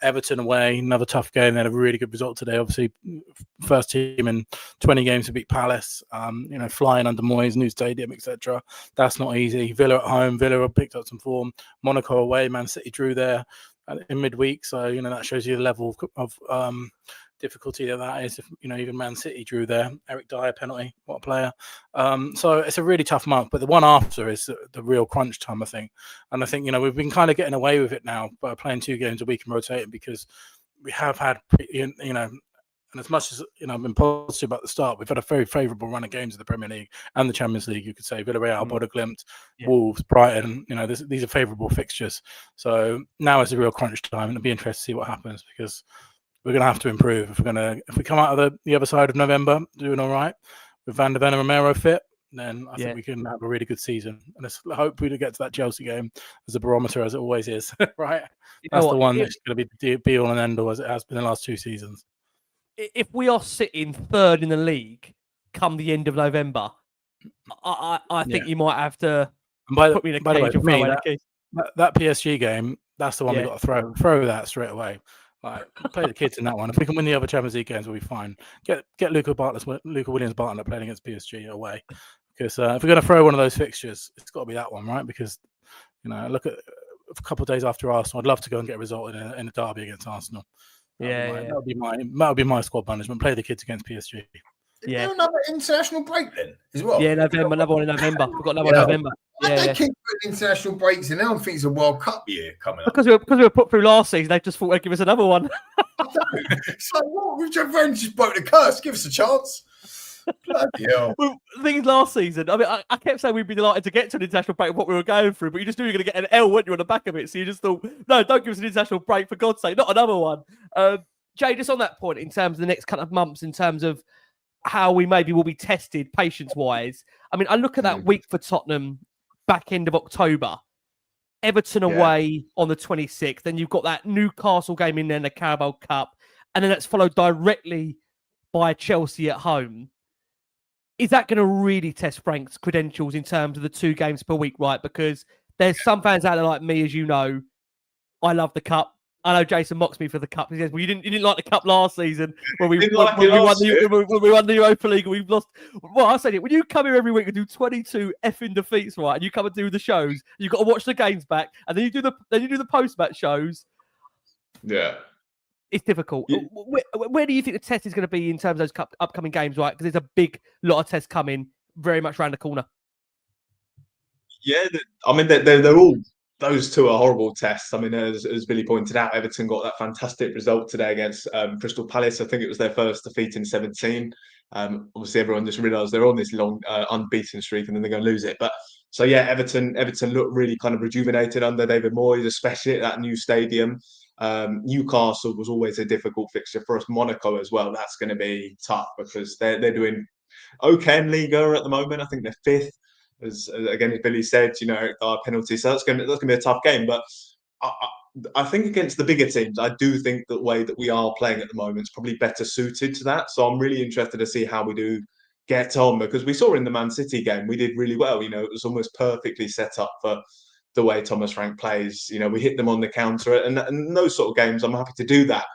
Everton away, another tough game. They had a really good result today. Obviously, first team in 20 games to beat Palace. Flying under Moyes, new stadium, etc. That's not easy. Villa at home. Villa have picked up some form. Monaco away. Man City drew there in midweek, so that shows you the level of difficulty that is. If even Man City drew there. Eric Dyer penalty, what a player. So it's a really tough month, but the one after is the real crunch time, I think. And I think we've been kind of getting away with it now by playing 2 games a week and rotating, because we have had and as much as I've been positive about the start, we've had a very favourable run of games in the Premier League and the Champions League. You could say Villarreal, Bodo Glimt, Wolves, Brighton. These are favourable fixtures. So now is the real crunch time, and it'll be interesting to see what happens, because we're going to have to improve if we come out of the other side of November doing all right with Van der Ven and Romero fit. Then I think we can have a really good season. And let's hope we get to that Chelsea game as a barometer, as it always is, right? That's the one that's going to be the be all and end all, as it has been the last 2 seasons. If we are sitting 3rd in the league come the end of November, I think you might have to put me in a cage and throw away the keys. That PSG game, that's the one we got to throw that straight away. Play the kids in that one. If we can win the other Champions League games, we'll be fine. Get Luca Williams-Bartlett playing against PSG away. Because if we're going to throw one of those fixtures, it's got to be that one, right? Because look at a couple of days after Arsenal, I'd love to go and get a result in a derby against Arsenal. That would be my squad management. Play the kids against PSG. Is there another international break then as well? Yeah, November. Another one in November. We've got another one in November. They keep putting international breaks in. I don't think it's a World Cup year coming up. Because we were put through last season, they just thought they'd give us another one. So what? We've just broke the curse. Give us a chance. Bloody hell. Well, the thing is, last season, I mean, I kept saying we'd be delighted to get to an international break of what we were going through, but you just knew you were going to get an L, weren't you, on the back of it? So you just thought, no, don't give us an international break, for God's sake, not another one. Jay, just on that point, in terms of the next couple of months, in terms of how we maybe will be tested patience-wise, I mean, I look at that week for Tottenham, back end of October, Everton away on the 26th, then you've got that Newcastle game in there in the Carabao Cup, and then that's followed directly by Chelsea at home. Is that going to really test Frank's credentials in terms of the 2 games per week, right? Because there's some fans out there like me, as you know, I love the Cup. I know Jason mocks me for the Cup. He says, well, you didn't like the Cup last season when we won the Europa League and we've lost. Well, I said it, when you come here every week and do 22 effing defeats, right, and you come and do the shows, you've got to watch the games back, and then you do the post-match shows. Yeah. It's difficult. Yeah. Where do you think the test is going to be in terms of those upcoming games, right? Because there's a big lot of tests coming very much around the corner. Yeah, I mean, they're all, those 2 are horrible tests. I mean, as Billy pointed out, Everton got that fantastic result today against Crystal Palace. I think it was their first defeat in 17. Obviously, everyone just realised they're on this long unbeaten streak and then they're going to lose it. But so, yeah, Everton looked really kind of rejuvenated under David Moyes, especially at that new stadium. Newcastle was always a difficult fixture for us. Monaco as well. That's going to be tough because they're doing okay in Liga at the moment. I think they're 5th. as Billy said, our penalty. So that's going to be a tough game. But I think against the bigger teams, I do think the way that we are playing at the moment is probably better suited to that. So I'm really interested to see how we do get on, because we saw in the Man City game we did really well. It was almost perfectly set up for the way Thomas Frank plays. We hit them on the counter, and those sort of games, I'm happy to do that.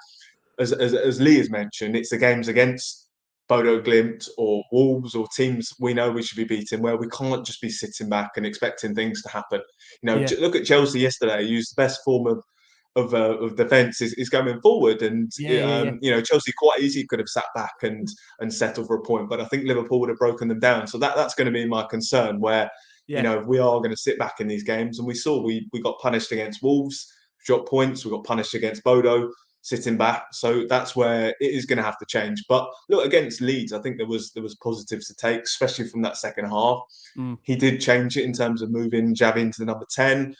As Lee has mentioned, it's the games against Bodo Glimt or Wolves or teams we know we should be beating, where we can't just be sitting back and expecting things to happen. Look at Chelsea yesterday. Used the best form of defence is going forward, and Chelsea quite easily could have sat back and settled for a point, but I think Liverpool would have broken them down. So that's going to be my concern, where we are going to sit back in these games, and we saw we got punished against Wolves, dropped points. We got punished against Bodo, sitting back. So that's where it is going to have to change. But look, against Leeds, I think there was positives to take, especially from that second half. He did change it in terms of moving Javi into the number 10.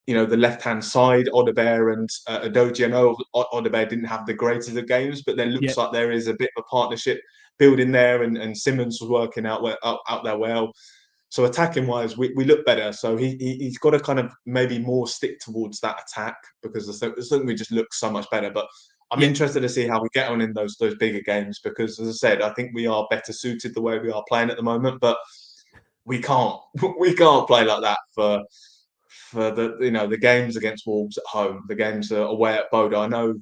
The left-hand side, Odebear and Adoji. I know Odebear didn't have the greatest of games, but then looks like there is a bit of a partnership building there, and Simmons was working out there well. So attacking-wise, we look better. So he's got to kind of maybe more stick towards that attack, because I think we just look so much better. But I'm interested to see how we get on in those bigger games, because, as I said, I think we are better suited the way we are playing at the moment. But we can't play like that for the games against Wolves at home, the games away at Bodo. I know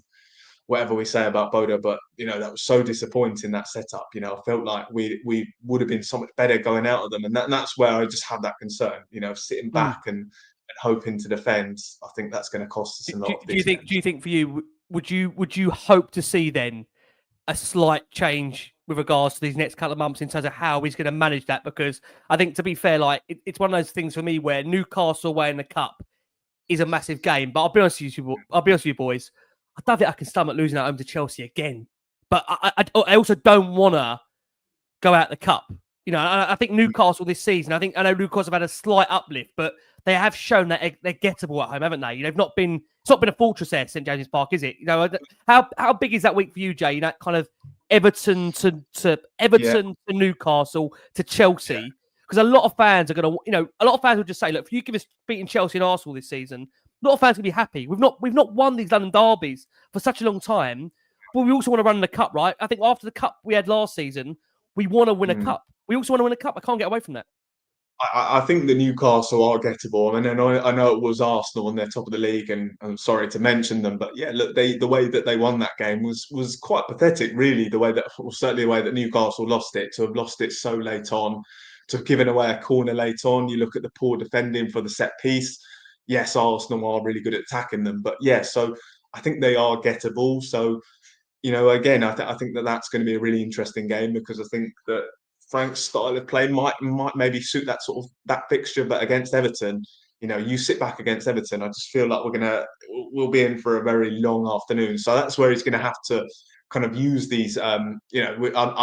whatever we say about Bodo, but that was so disappointing, that setup. I felt like we would have been so much better going out of them, and that's where I just have that concern. Sitting back and hoping to defend, I think that's going to cost us a lot. Do you think for you, would you hope to see then a slight change with regards to these next couple of months in terms of how he's going to manage that? Because I think, to be fair, like it's one of those things for me where Newcastle away in the cup is a massive game, but I'll be honest with you boys, I don't think I can stomach losing at home to Chelsea again. But I also don't want to go out the cup. I think Newcastle this season, I know Newcastle have had a slight uplift, but they have shown that they're gettable at home, haven't they? It's not been a fortress there, St James's Park, is it? How big is that week for you, Jay? Kind of Everton to Newcastle to Chelsea. Because a lot of fans are going to, a lot of fans will just say, look, if you give us beating Chelsea and Arsenal this season, a lot of fans will be happy. We've not won these London derbies for such a long time, but we also want to run the cup, right? I think after the cup we had last season, we want to win a cup. We also want to win a cup. I can't get away from that. I think the Newcastle are gettable, and then I know it was Arsenal on their top of the league, and I'm sorry to mention them, but look, the way that they won that game was quite pathetic, really. Certainly the way that Newcastle lost it, to have lost it so late on, to have given away a corner late on. You look at the poor defending for the set piece. Yes, Arsenal are really good at attacking them, but so I think they are gettable. So again, I think that's going to be a really interesting game, because I think that Frank's style of play might maybe suit that fixture. But against Everton, you sit back against Everton, I just feel like we'll be in for a very long afternoon. So that's where he's going to have to kind of use these. I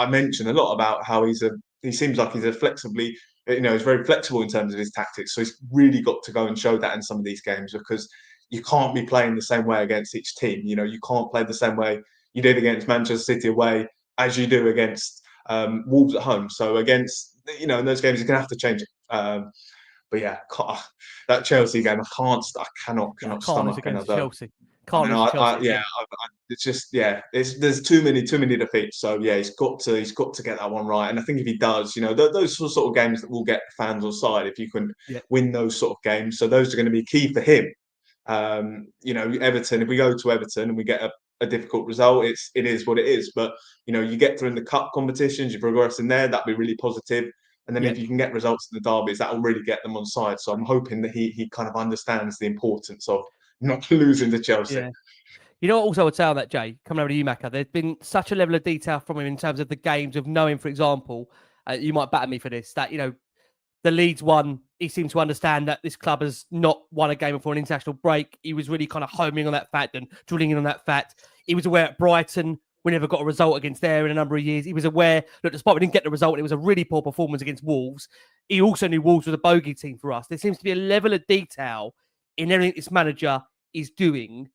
mentioned a lot about how he seems like he's he's very flexible in terms of his tactics. So he's really got to go and show that in some of these games, because you can't be playing the same way against each team. You can't play the same way you did against Manchester City away as you do against Wolves at home. So against, in those games, you're going to have to change it. But that Chelsea game, I cannot stomach another. Chelsea. It's just there's too many defeats. So he's got to get that one right. And I think if he does, those sort of games that will get fans on side, if you can win those sort of games. So those are going to be key for him. Everton, if we go to Everton and we get a difficult result, it is what it is. But you get through in the cup competitions, you progress in there, that'd be really positive. And then if you can get results in the derbies, that will really get them on side. So I'm hoping that he kind of understands the importance of not losing to Chelsea. Yeah. What also I would say on that, Jay, coming over to you, Macca, there's been such a level of detail from him in terms of the games, of knowing, for example, you might batter me for this, that, the Leeds one, he seemed to understand that this club has not won a game before an international break. He was really kind of homing on that fact and drilling in on that fact. He was aware at Brighton, we never got a result against there in a number of years. He was aware, look, despite we didn't get the result, it was a really poor performance against Wolves. He also knew Wolves was a bogey team for us. There seems to be a level of detail in everything this manager is doing.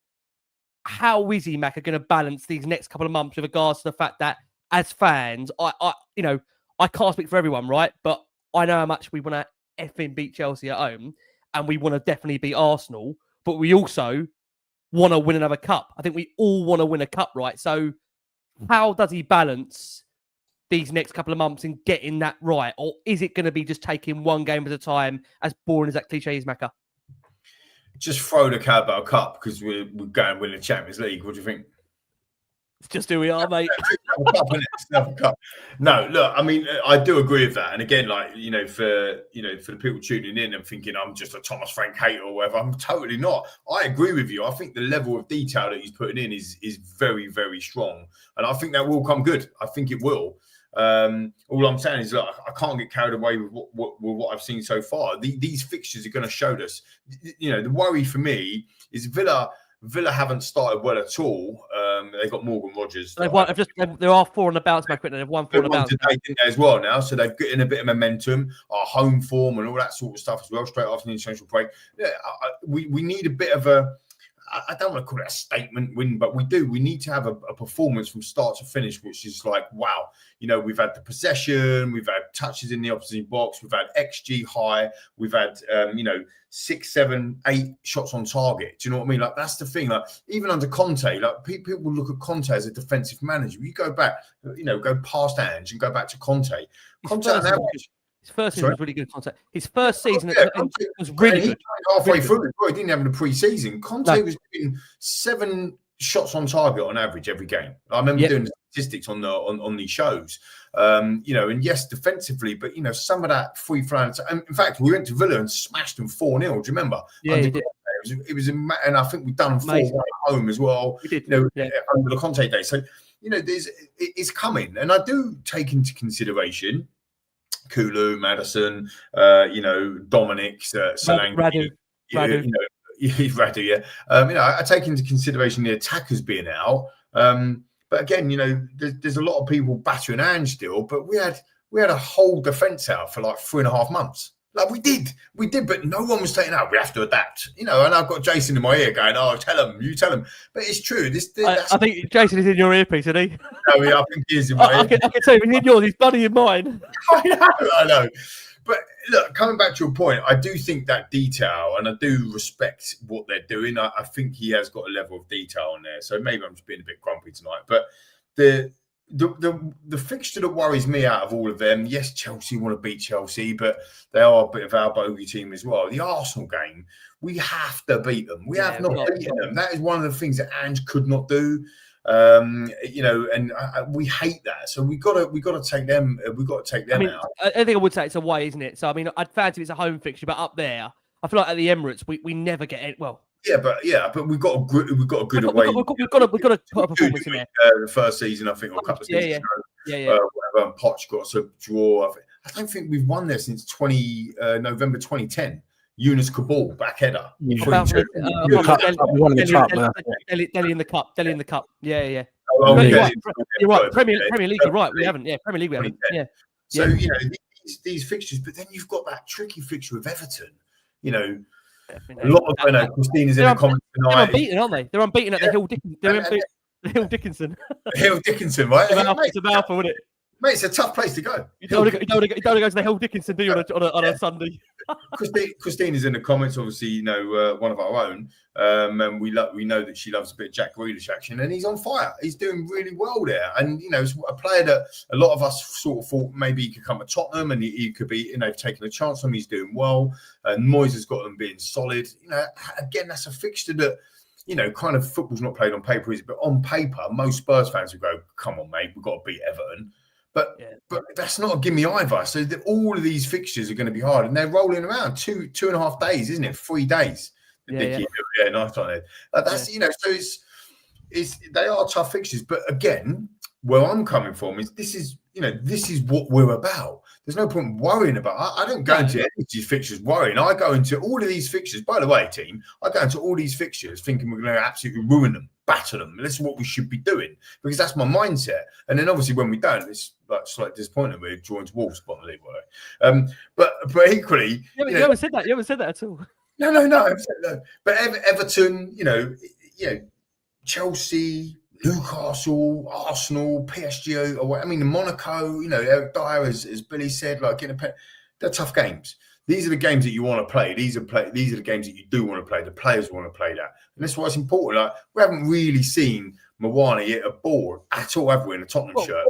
How is he, Macca, going to balance these next couple of months with regards to the fact that, as fans, I can't speak for everyone, right? But I know how much we want to effing beat Chelsea at home, and we want to definitely beat Arsenal, but we also want to win another cup. I think we all want to win a cup, right? So how does he balance these next couple of months in getting that right? Or is it going to be just taking one game at a time, as boring as that cliche is, Macca? Just throw the Carabao Cup because we're going to win the Champions League. What do you think? It's just who we are, mate. No, look, I mean, I do agree with that. And again, like, for the people tuning in and thinking I'm just a Thomas Frank hater or whatever, I'm totally not. I agree with you. I think the level of detail that he's putting in is very, very strong. And I think that will come good. I think it will. All I'm saying is, look, I can't get carried away with what I've seen so far. These fixtures are going to show us. The worry for me is Villa haven't started well at all. They've got Morgan Rogers. There are 4 on the bounce back. They've won 4 on the bounce today, didn't they, as well now? So they've got in a bit of momentum, our home form and all that sort of stuff as well, straight after the international break. Yeah, we need a bit of a, I don't want to call it a statement win, but we do. We need to have a performance from start to finish, which is like, wow. We've had the possession, we've had touches in the opposite box, we've had XG high, we've had 6, 7, 8 shots on target. Do you know what I mean? Like, that's the thing. Like, even under Conte, like people will look at Conte as a defensive manager. You go back, go past Ange and go back to Conte. Conte on average. His first season was really good. Conte. His first season was really really good. Halfway through, he didn't have in the pre-season. Conte was doing 7 shots on target on average every game. I remember doing the statistics on these shows. And yes, defensively, but some of that free flowing. In fact, we went to Villa and smashed them 4-0. Do you remember? Yeah, it was, and I think we've done them 4 at home as well. We did. Under the Conte days. So it's coming, and I do take into consideration Kulu, Madison, Dominic, Solanke, Radu. Radu, yeah. I take into consideration the attackers being out. But again, there's a lot of people battering Ange still, but we had a whole defence out for like 3.5 months. Like we did, but no one was taking out. We have to adapt, and I've got Jason in my ear going, "Oh, you tell him." But it's true. I think Jason is in your earpiece, isn't he? No, I think he is in my ear. I can tell you, he's in yours. He's bloody in mine. I know. But look, coming back to your point, I do think that detail, and I do respect what they're doing. I think he has got a level of detail on there. So maybe I'm just being a bit grumpy tonight. But the fixture that worries me out of all of them, yes, Chelsea want to beat Chelsea, but they are a bit of our bogey team as well. The Arsenal game, we have to beat them. We have not beaten them. That is one of the things that Ange could not do. And we hate that. So we got to take them. We've got to take them out. I think I would say it's away, isn't it? So I mean, I'd fancy it's a home fixture, but up there, I feel like at the Emirates, we never get it. Well, but we've got a good away. We've got to put a performance in there. The first season, I think, or a couple of seasons ago. Yeah. Poch got us a draw. I don't think we've won there since November 2010. Yunus Kabul, back header. Delhi in the cup. Yeah. You're right. Premier League, you're right. We haven't. Yeah, Premier League, we haven't. Yeah. So, these fixtures, but then you've got that tricky fixture with Everton. A lot of Christina's in the comments tonight. They're unbeaten, aren't they? They're unbeaten at the Hill Dickinson. Hill Dickinson, right? It's a mouthful, isn't it? Mate, it's a tough place to go. You don't want to go to the Hill Dickinson, do you, on a Sunday? Christina's in the comments, obviously, one of our own. And we know that she loves a bit of Jack Grealish action, and he's on fire. He's doing really well there. And, it's a player that a lot of us sort of thought maybe he could come at Tottenham and he could be, taking a chance on him. He's doing well. And Moyes has got them being solid. Again, that's a fixture that, kind of football's not played on paper, is it? But on paper, most Spurs fans would go, come on, mate, we've got to beat Everton. But that's not a gimme either. So all of these fixtures are going to be hard, and they're rolling around 2.5 days, isn't it? 3 days. Yeah, nice on it. That's so it's they are tough fixtures. But again, where I'm coming from is this is what we're about. There's no point worrying about. I don't go into any of these fixtures worrying. I go into all of these fixtures. By the way, team, I go into all these fixtures thinking we're going to absolutely ruin them, batter them. This is what we should be doing, because that's my mindset. And then obviously when we don't, it's like slightly disappointing. We're drawing to Wolves, bottom league, but equally, you haven't said that. You haven't said that at all. No. But Everton, Chelsea, Newcastle, Arsenal, PSG, Monaco, Eric Dyer, as Billy said, they're tough games. these are the games that you want to play. These are the games that you do want to play. The players want to play that, and that's why it's important. Like, we haven't really seen Moana hit a ball at all, have we, in a Tottenham shirt?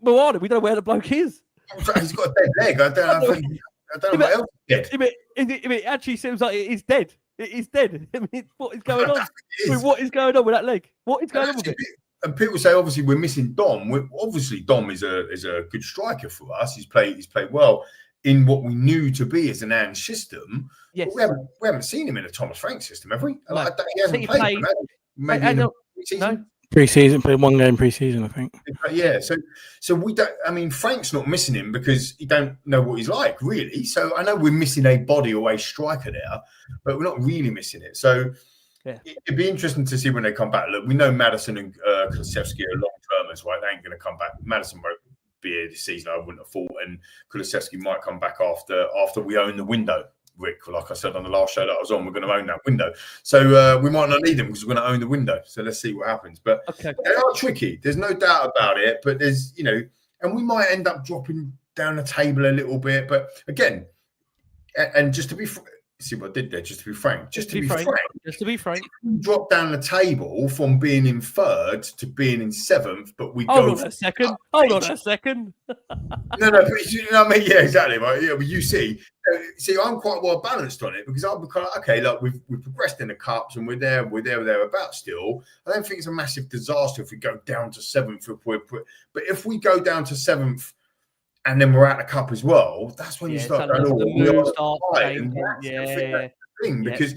Moana, we don't know where the bloke is. He's got a dead leg. I don't know what else is dead. It actually seems like it is dead. It is dead. I mean, what is going on? What is going on with that leg? What is going on with it? And people say, obviously, we're missing Dom. Obviously, Dom is a good striker for us. He's played well in what we knew to be as an Ange system. Yes. But we haven't seen him in a Thomas Frank system, have we? No. He hasn't played. Maybe in the season. Pre-season, played one game pre-season, I think. Yeah, so we don't. I mean, Frank's not missing him because he don't know what he's like, really. So I know we're missing a body or a striker there, but we're not really missing it. So it'd be interesting to see when they come back. Look, we know Madison and Kulusevski are long-termers, right? They ain't going to come back. Madison won't be here this season, I wouldn't have thought, and Kulusevski might come back after we own the window. Rick, like I said on the last show that I was on, we're going to own that window. So we might not need them because we're going to own the window. So let's see what happens. But they are tricky. There's no doubt about it. But there's, and we might end up dropping down the table a little bit. But again, and just to be see what I did there, just to be frank. Just to be frank. Drop down the table from being in third to being in seventh, but we Hold on a second. No, but you know what I mean? Yeah, exactly. Right. Yeah, but you see, I'm quite well balanced on it because I'm kind of okay. Look, we've progressed in the cups and we're thereabouts still. I don't think it's a massive disaster if we go down to seventh. But if we go down to seventh and then we're out of the cup as well, that's when you start going, because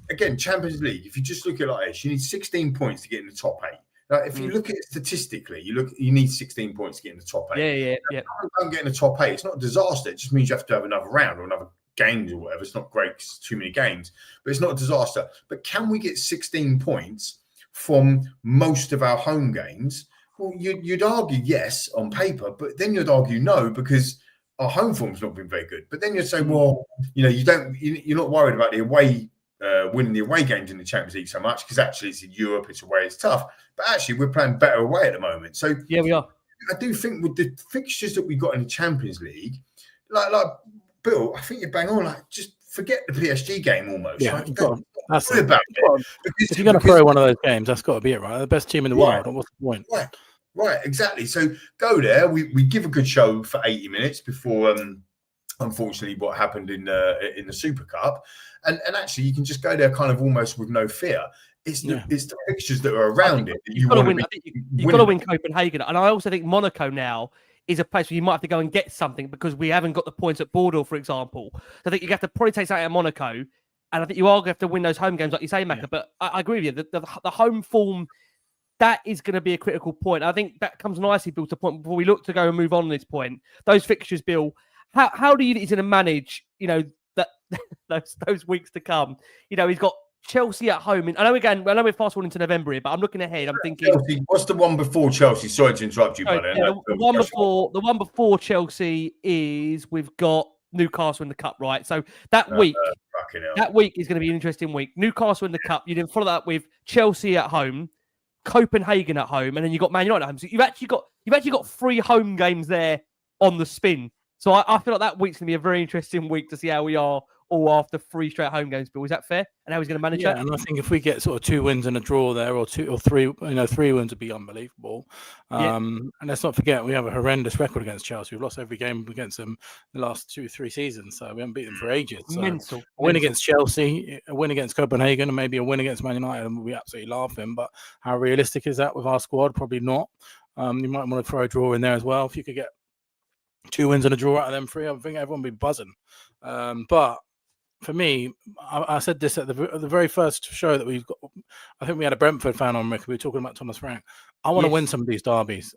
again, Champions League, if you just look at it like this, you need 16 points to get in the top 8. Now, if you look at it statistically, you need 16 points to get in the top 8. Yeah. If you don't get in the top 8, it's not a disaster. It just means you have to have another round or another games or whatever. It's not great because it's too many games, but it's not a disaster. But can we get 16 points from most of our home games? Well, you'd argue yes on paper, but then you'd argue no because our home form's not been very good. But then you'd say, well, you're not worried about the away winning the away games in the Champions League so much because actually it's in Europe, it's away, it's tough. But actually, we're playing better away at the moment. So yeah, we are. I do think with the fixtures that we got in the Champions League, like Bill, I think you're bang on. Like, just forget the PSG game almost. Yeah, like, that's about it. If you're going to throw one of those games, that's got to be it, right? The best team in the world. What's the point? Right, exactly. So go there. We give a good show for 80 minutes before, unfortunately, what happened in the Super Cup, and actually you can just go there kind of almost with no fear. It's the fixtures that are around it. You've got to win. You've got to win Copenhagen, and I also think Monaco now is a place where you might have to go and get something because we haven't got the points at Bordeaux, for example. So I think you have to probably take something at Monaco, and I think you are going to have to win those home games, like you say, Macca. Yeah. But I agree with you. The home form, that is going to be a critical point. I think that comes nicely, Bill, to a point before we look to go and move on this point. Those fixtures, Bill, how do you think he's going to manage, that those weeks to come? He's got Chelsea at home. I know we're fast forwarding into November here, but I'm looking ahead. I'm thinking, Chelsea, what's the one before Chelsea? Sorry to interrupt you, buddy. The one before Chelsea is we've got Newcastle in the cup, right? So that week is going to be an interesting week. Newcastle in the cup. You then follow that with Chelsea at home, Copenhagen at home, and then you got Man United at home. So you've actually got 3 home games there on the spin. So I feel like that week's going to be a very interesting week to see how we are all after 3 straight home games, Bill. Is that fair? And how he's going to manage that? Yeah, and I think if we get sort of 2 wins and a draw there, or 2 or 3, 3 wins would be unbelievable. And let's not forget, we have a horrendous record against Chelsea. We've lost every game against them the last 2-3 seasons, so we haven't beaten them for ages. So Mental. A win against Chelsea, a win against Copenhagen, and maybe a win against Man United, and we'll be absolutely laughing. But how realistic is that with our squad? Probably not. You might want to throw a draw in there as well. If you could get 2 wins and a draw out of them 3, I think everyone would be buzzing. But for me, I said this at the very first show that we've got. I think we had a Brentford fan on, Rick. We were talking about Thomas Frank. I want to win some of these derbies.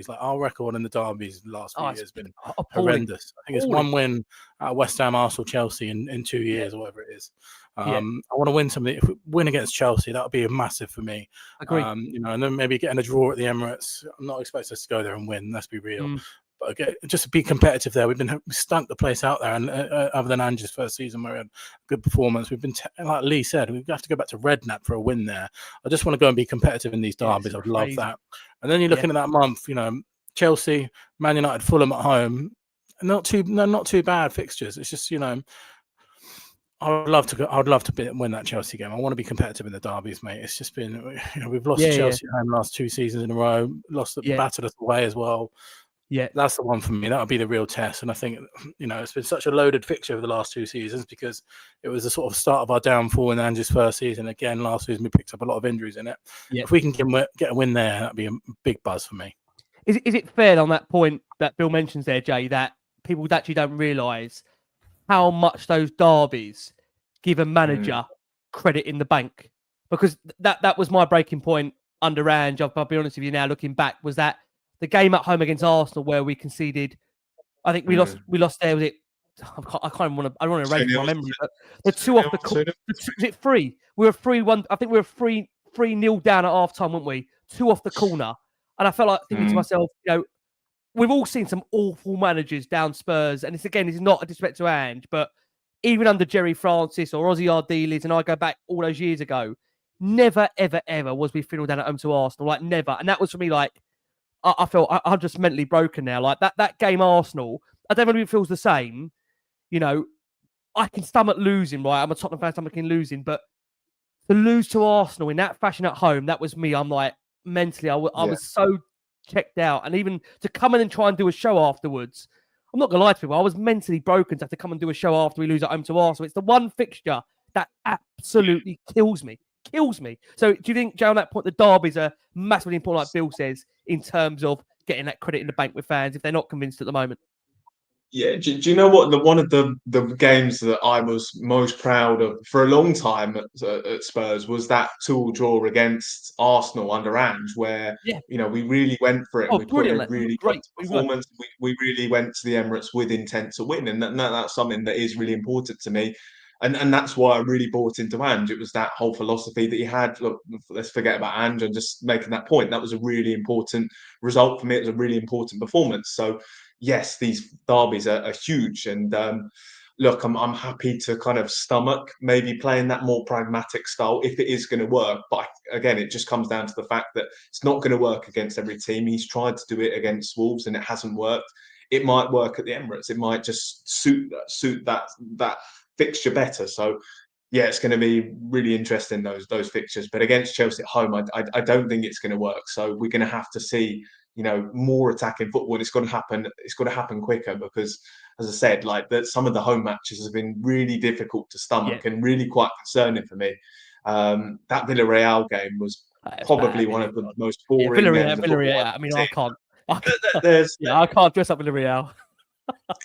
Like our record in the derbies the last few years has been horrendous. I think it's 1 win at West Ham, Arsenal, Chelsea in 2 years or whatever it is. I want to win something. If we win against Chelsea, that would be a massive for me. Agree. And then maybe getting a draw at the Emirates. I'm not expecting us to go there and win. Let's be real. But again, just to be competitive there, we stunk the place out there. And other than Ange's first season where we had good performance, we've been, like Lee said, we have to go back to Redknapp for a win there. I just want to go and be competitive in these derbies. I'd love that. And then you're looking at that month, Chelsea, Man United, Fulham at home. not too bad fixtures. It's just, I would love to win that Chelsea game. I want to be competitive in the derbies, mate. It's just been, we've lost to Chelsea at home last 2 seasons in a row, battered us away as well. Yeah, that's the one for me. That would be the real test. And I think, it's been such a loaded fixture over the last 2 seasons because it was the sort of start of our downfall in Ange's first season. Again, last season we picked up a lot of injuries in it. Yeah. If we can get a win there, that'd be a big buzz for me. Is it fair on that point that Bill mentions there, Jay, that people actually don't realise how much those derbies give a manager credit in the bank? Because that was my breaking point under Ange. I'll be honest with you now, looking back, was that the game at home against Arsenal where we conceded, I think we lost there, was it? I don't want to erase my memory, but the 2 off the corner. Was it 3? We were 3-1. I think we were 3-0 down at half time, weren't we? 2 off the corner. And I felt like thinking to myself, we've all seen some awful managers down Spurs. And this is not a disrespect to Ange, but even under Jerry Francis or Ozzy Ardiles, and I go back all those years ago, never, ever, ever was we 3-0 down at home to Arsenal. Like, never. And that was for me, like, I felt I'm just mentally broken now. Like, that game Arsenal, I don't know if it feels the same. I can stomach losing, right? I'm a Tottenham fan, stomaching losing. But to lose to Arsenal in that fashion at home, that was me. I'm like, mentally, I was so checked out. And even to come in and try and do a show afterwards, I'm not going to lie to people, I was mentally broken to have to come and do a show after we lose at home to Arsenal. It's the one fixture that absolutely kills me. So do you think, Joe, on that point, the derbies are massively important, like Bill says, in terms of getting that credit in the bank with fans if they're not convinced at the moment? Yeah, do you know what? One of the games that I was most proud of for a long time at Spurs was that 2-2 draw against Arsenal under Ange, where we really went for it. Oh, we put in a brilliant. really great performance. We really went to the Emirates with intent to win, and that's something that is really important to me. And that's why I really bought into Ange. It was that whole philosophy that he had. Look, let's forget about Ange and just making that point. That was a really important result for me. It was a really important performance. So, yes, these derbies are huge. And look, I'm happy to kind of stomach maybe playing that more pragmatic style if it is going to work. But again, it just comes down to the fact that it's not going to work against every team. He's tried to do it against Wolves and it hasn't worked. It might work at the Emirates. It might just suit that fixture better. So yeah, it's going to be really interesting, those fixtures. But against Chelsea at home, I don't think it's going to work. So we're going to have to see more attacking football. It's got to happen. It's got to happen quicker because, as I said, some of the home matches have been really difficult to stomach and really quite concerning for me. That Villarreal game was probably one of the most boring games. Villarreal. I mean, I can't dress up Villarreal.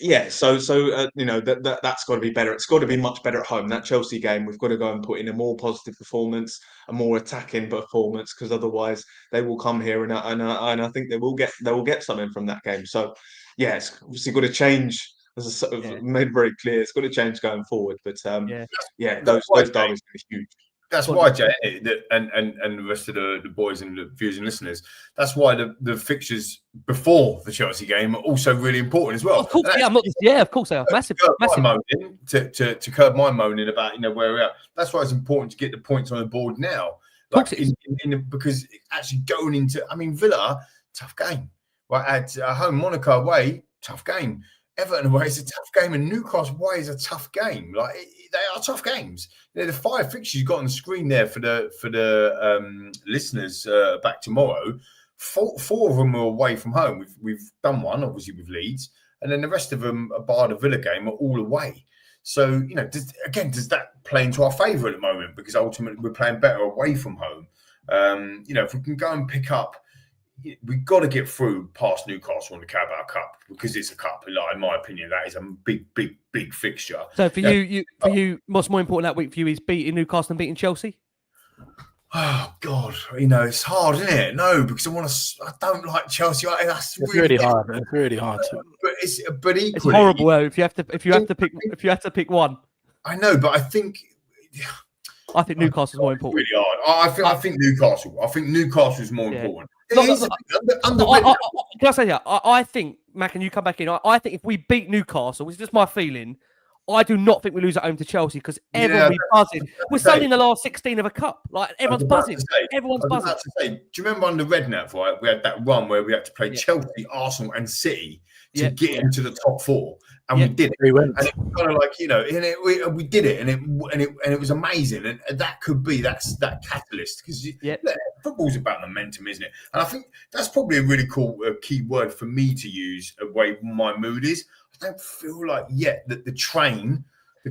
Yeah, so that's got to be better. It's got to be much better at home. That Chelsea game, we've got to go and put in a more positive performance, a more attacking performance, because otherwise they will come here and I think they will get something from that game. So yeah, it's obviously got to change. As I sort of made very clear, it's got to change going forward. But those derbies are huge. That's why, Jay, and the rest of the boys and the viewers and listeners, that's why the fixtures before the Chelsea game are also really important as well. Of course, of course they are. Massive. To curb my moaning about where we're at. That's why it's important to get the points on the board now. Because actually going into, Villa, tough game. Right, at home, Monaco away, tough game. Everton away is a tough game, and Newcastle away is a tough game. They are tough games. The 5 fixtures you've got on the screen there for the listeners back tomorrow. 4 of them are away from home. We've done one, obviously, with Leeds, and then the rest of them, bar the Villa game, are all away. So does that play into our favour at the moment? Because ultimately we're playing better away from home. If we can go and pick up. We've got to get through past Newcastle in the Carabao Cup because it's a cup. In my opinion, that is a big fixture. So for you, what's more important that week for you is beating Newcastle and beating Chelsea? Oh God, it's hard, isn't it? No, because I don't like Chelsea. It's really hard. It's really hard. But equally, it's horrible though. If you have to pick one, I know, but I think Newcastle's more important. Really hard. I think Newcastle. I think Newcastle is more important. Can I say that? I think, Mac, and you come back in. I think if we beat Newcastle, which is just my feeling, I do not think we lose at home to Chelsea because everyone will be buzzing. We're still in the last 16 of a cup. Everyone's buzzing. Everyone's buzzing. Do you remember under Redknapp, right? We had that run where we had to play Chelsea, Arsenal, and City to get into the top 4, and we did it. 3 wins. And it was kind of like, you know, and we did it, and it was amazing, and that could be that catalyst, because football's about momentum, isn't it? And I think that's probably a really cool key word for me to use. The way my mood is, I don't feel like yet that the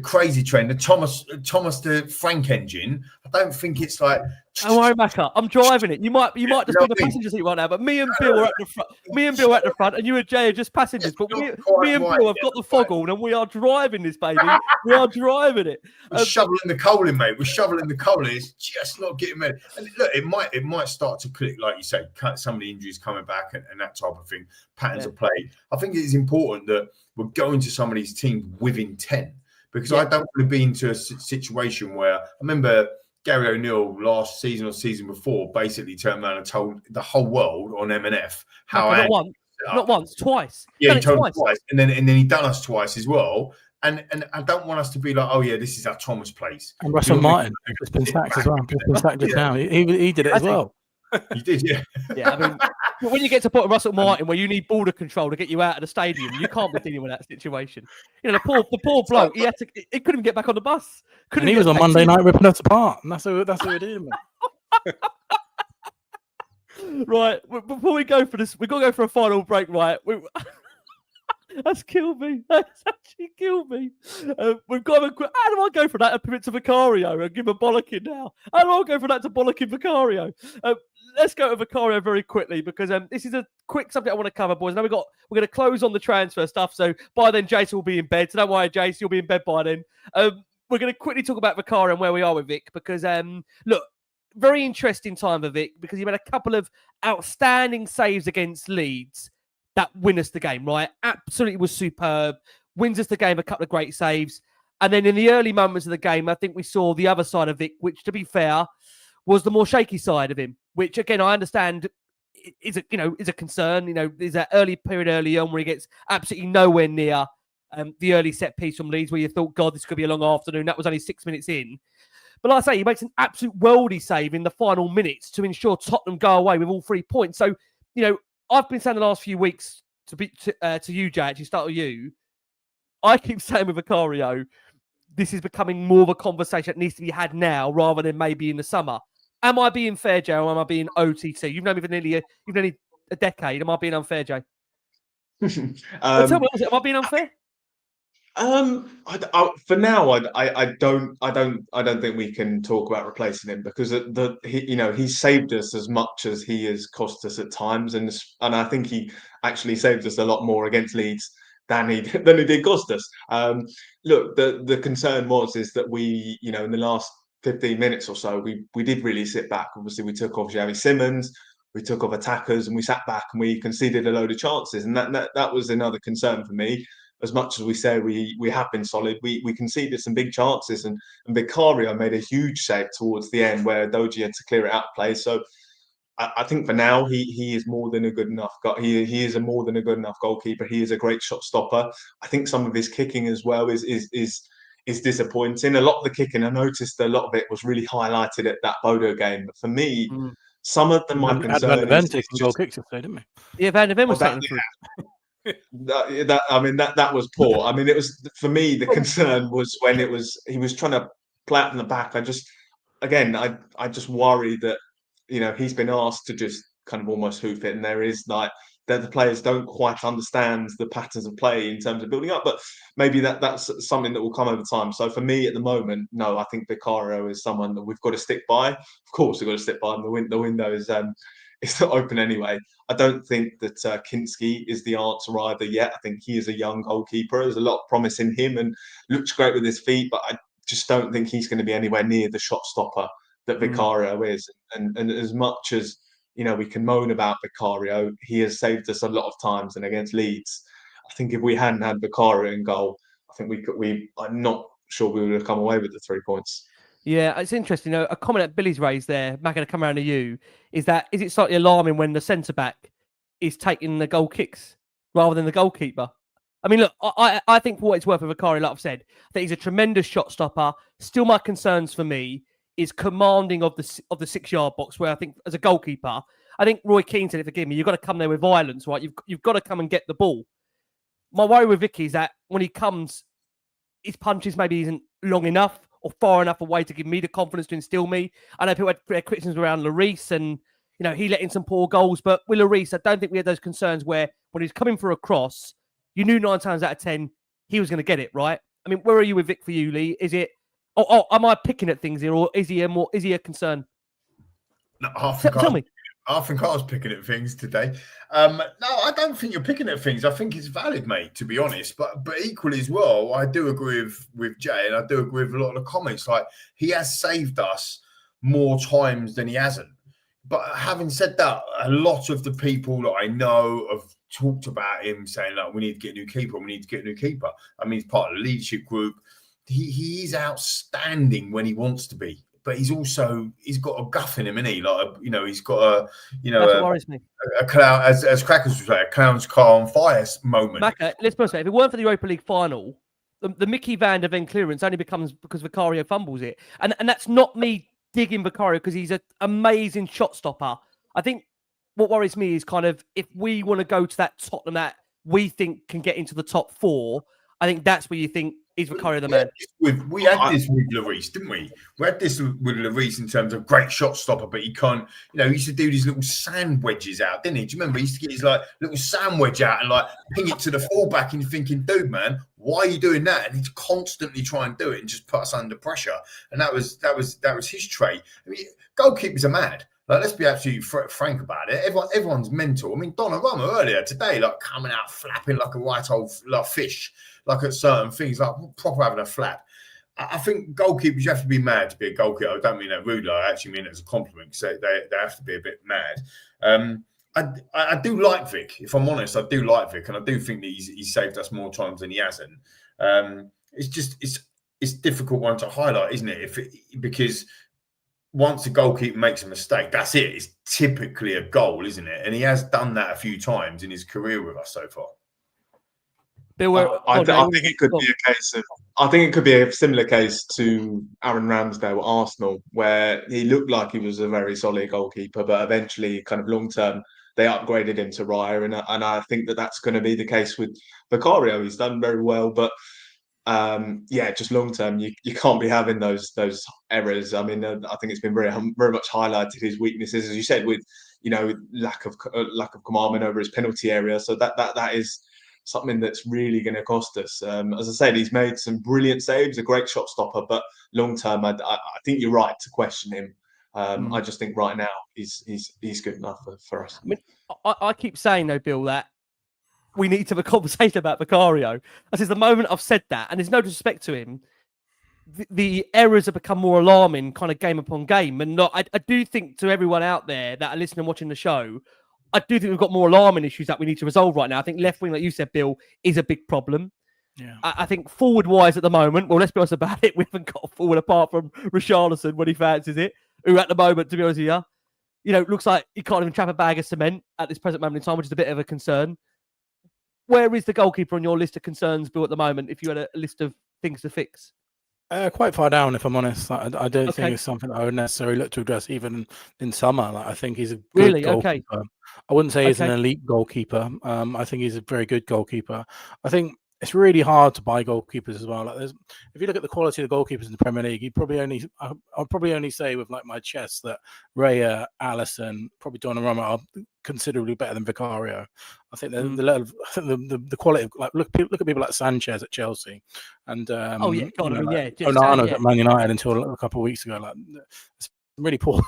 crazy train, the Thomas the Frank engine, I don't think it's like. Don't worry, Macca. I'm driving it. You might just be in the passenger seat right now, but me and Bill are at the front. Me and Bill are at the front, and you and Jay are just passengers. But me and Bill have got the fog on, and we are driving this baby. We are driving it. We're shoveling the coal in, mate. We're shoveling the coal in. It's just not getting ready. And look, it might start to click, like you say, some of the injuries coming back and that type of thing, patterns of play. I think it is important that we're going to some of these teams with intent. Because I don't want to be into a situation where, I remember Gary O'Neill last season or season before basically turned around and told the whole world on M&F how not once, twice. Yeah, he told us twice, and then he done us twice as well. And I don't want us to be like, oh yeah, this is our Thomas place. And Russell Martin has been sacked as well. He's been sacked just now. He did it as well. He did, yeah. Yeah, I mean, when you get to put Russell Martin where you need border control to get you out of the stadium, you can't be dealing with that situation. You know, the poor bloke, he couldn't even get back on the bus. And he was on Monday night ripping us apart. And that's what we're doing. Right, before we go for this, we've got to go for a final break, right? That's killed me. That's actually killed me. We've got to. How do I go for that? A pivot to Vicario and give him a bollocking now. How do I go for that to bollocking Vicario? Let's go to Vicario very quickly, because this is a quick subject I want to cover, boys. Now we're going to close on the transfer stuff. So by then, Jason will be in bed. So don't worry, Jason, you'll be in bed by then. We're going to quickly talk about Vicario and where we are with Vic, because look, very interesting time for Vic, because he made a couple of outstanding saves against Leeds that win us the game, right? Absolutely was superb. Wins us the game, a couple of great saves. And then in the early moments of the game, I think we saw the other side of Vic, which, to be fair, was the more shaky side of him, which, again, I understand is a concern. You know, there's that early period early on where he gets absolutely nowhere near the early set piece from Leeds, where you thought, God, this could be a long afternoon. That was only 6 minutes in. But like I say, he makes an absolute worldie save in the final minutes to ensure Tottenham go away with all 3 points. So, you know, I've been saying the last few weeks to you, Jay, actually start with you. I keep saying with Vicario, this is becoming more of a conversation that needs to be had now rather than maybe in the summer. Am I being fair, Jay, or am I being OTT? You've known me for nearly a decade. Am I being unfair, Jay? Tell me, am I being unfair? For now, I don't think we can talk about replacing him, because he's saved us as much as he has cost us at times, and I think he actually saved us a lot more against Leeds than he did cost us. Look, the concern is that we, in the last 15 minutes or so, we did really sit back. Obviously, we took off Xavi Simons, we took off attackers, and we sat back and we conceded a load of chances, and that was another concern for me. As much as we say we have been solid, we conceded some big chances, and Vicario made a huge save towards the end where Doji had to clear it out of play. So I think for now he is more than a good enough. He is a more than a good enough goalkeeper. He is a great shot stopper. I think some of his kicking as well is disappointing. A lot of the kicking, I noticed a lot of it was really highlighted at that Bodo game. But for me, some of them my concern is taking goal kicks yesterday, didn't we? Yeah, Van der Ven was taking through. That was poor. I mean, it was, for me, the concern was when he was trying to play out in the back. I just worry that, he's been asked to just kind of almost hoof it, and there is like that the players don't quite understand the patterns of play in terms of building up. But maybe that's something that will come over time. So for me at the moment, no, I think Vicario is someone that we've got to stick by. Of course, we've got to stick by, and the window is it's not open anyway. I don't think that Kinski is the answer either yet. I think he is a young goalkeeper. There's a lot of promise in him and looks great with his feet, but I just don't think he's going to be anywhere near the shot stopper that Vicario is. And as much as, we can moan about Vicario, he has saved us a lot of times. And against Leeds, I think if we hadn't had Vicario in goal, I think I'm not sure we would have come away with the 3 points. Yeah, it's interesting. A comment that Billy's raised there, Matt, going to come around to you, is it slightly alarming when the centre-back is taking the goal kicks rather than the goalkeeper? I mean, look, I think for what it's worth with Vicario, like I've said, that he's a tremendous shot stopper. Still, my concerns for me is commanding of the 6-yard box, where I think as a goalkeeper, I think Roy Keane said it, forgive me, you've got to come there with violence, right? You've got to come and get the ball. my worry with Vicky is that when he comes, his punches maybe isn't long enough or far enough away to give me the confidence to instill me. I know people had criticisms around Lloris and, he let in some poor goals, but with Lloris, I don't think we had those concerns where when he's coming for a cross, you knew 9 times out of 10 he was going to get it, right? I mean, where are you with Vic for you, Lee? Is it, am I picking at things here, or is he a concern? No, Tell me. I think I was picking at things today. No, I don't think you're picking at things. I think it's valid, mate, to be honest. But equally as well, I do agree with Jay, and I do agree with a lot of the comments. Like, he has saved us more times than he hasn't. But having said that, a lot of the people that I know have talked about him saying, like, we need to get a new keeper, we need to get a new keeper. I mean, he's part of the leadership group. He is outstanding when he wants to be. But he's got a guff in him, isn't he? Like, he's got That's what worries me. A clown, as Crackers would say, a clown's car on fire moment. Macca, let's put it, if it weren't for the Europa League final, the Mickey Van der Ven clearance only becomes because Vicario fumbles it. And that's not me digging Vicario because he's an amazing shot stopper. I think what worries me is kind of if we want to go to that Tottenham that we think can get into the top 4, I think that's where you think is Vicario the man. We had this with Lloris, didn't we? We had this with Lloris in terms of great shot stopper, but he can't, he used to do these little sand wedges out, didn't he? Do you remember? He used to get his little sand wedge out and ping it to the fullback, and you're thinking, dude, man, why are you doing that? And he'd constantly try and do it and just put us under pressure. And that was his trait. I mean, goalkeepers are mad. Let's be absolutely frank about it. Everyone's mental. I mean, Donnarumma earlier today, coming out flapping like a right old fish, at certain things, proper having a flap. I think goalkeepers, you have to be mad to be a goalkeeper. I don't mean that rudely. I actually mean it as a compliment, because they have to be a bit mad. I do like Vic, if I'm honest. I do like Vic, and I do think that he's saved us more times than he hasn't. It's a difficult one to highlight, isn't it? Because once a goalkeeper makes a mistake, that's it. It's typically a goal, isn't it? And he has done that a few times in his career with us so far. Bill, I think it could be a case of. I think it could be a similar case to Aaron Ramsdale at Arsenal, where he looked like he was a very solid goalkeeper, but eventually, kind of long term, they upgraded him to Raya, and I think that's going to be the case with Vicario. He's done very well, but just long term, you can't be having those errors. I mean, I think it's been very much highlighted his weaknesses, as you said, with lack of commandment over his penalty area. So that is something that's really going to cost us. As I said, he's made some brilliant saves, a great shot stopper, but long term, I think you're right to question him. I just think right now he's good enough for us. I mean, I keep saying though, Bill, that we need to have a conversation about Vicario. I said the moment I've said that, and there's no disrespect to him, the errors have become more alarming, kind of game upon game. And I do think to everyone out there that are listening and watching the show, I do think we've got more alarming issues that we need to resolve right now. I think left wing, like you said, Bill, is a big problem. Yeah. I think forward-wise at the moment, well, let's be honest about it, we haven't got a forward apart from Richarlison when he fancies it, who at the moment, to be honest with you, looks like he can't even trap a bag of cement at this present moment in time, which is a bit of a concern. Where is the goalkeeper on your list of concerns, Bill, at the moment, if you had a list of things to fix? Quite far down, if I'm honest. I don't think it's something that I would necessarily look to address even in summer. I think he's a good goalkeeper. Okay. I wouldn't say he's an elite goalkeeper. I think he's a very good goalkeeper. I think it's really hard to buy goalkeepers as well. If you look at the quality of the goalkeepers in the Premier League, I'll probably only say with my chest that Raya, Alisson, probably Donnarumma are considerably better than Vicario. I think the quality of look at people like Sanchez at Chelsea, and Onana at Man United until a couple of weeks ago. It's really poor.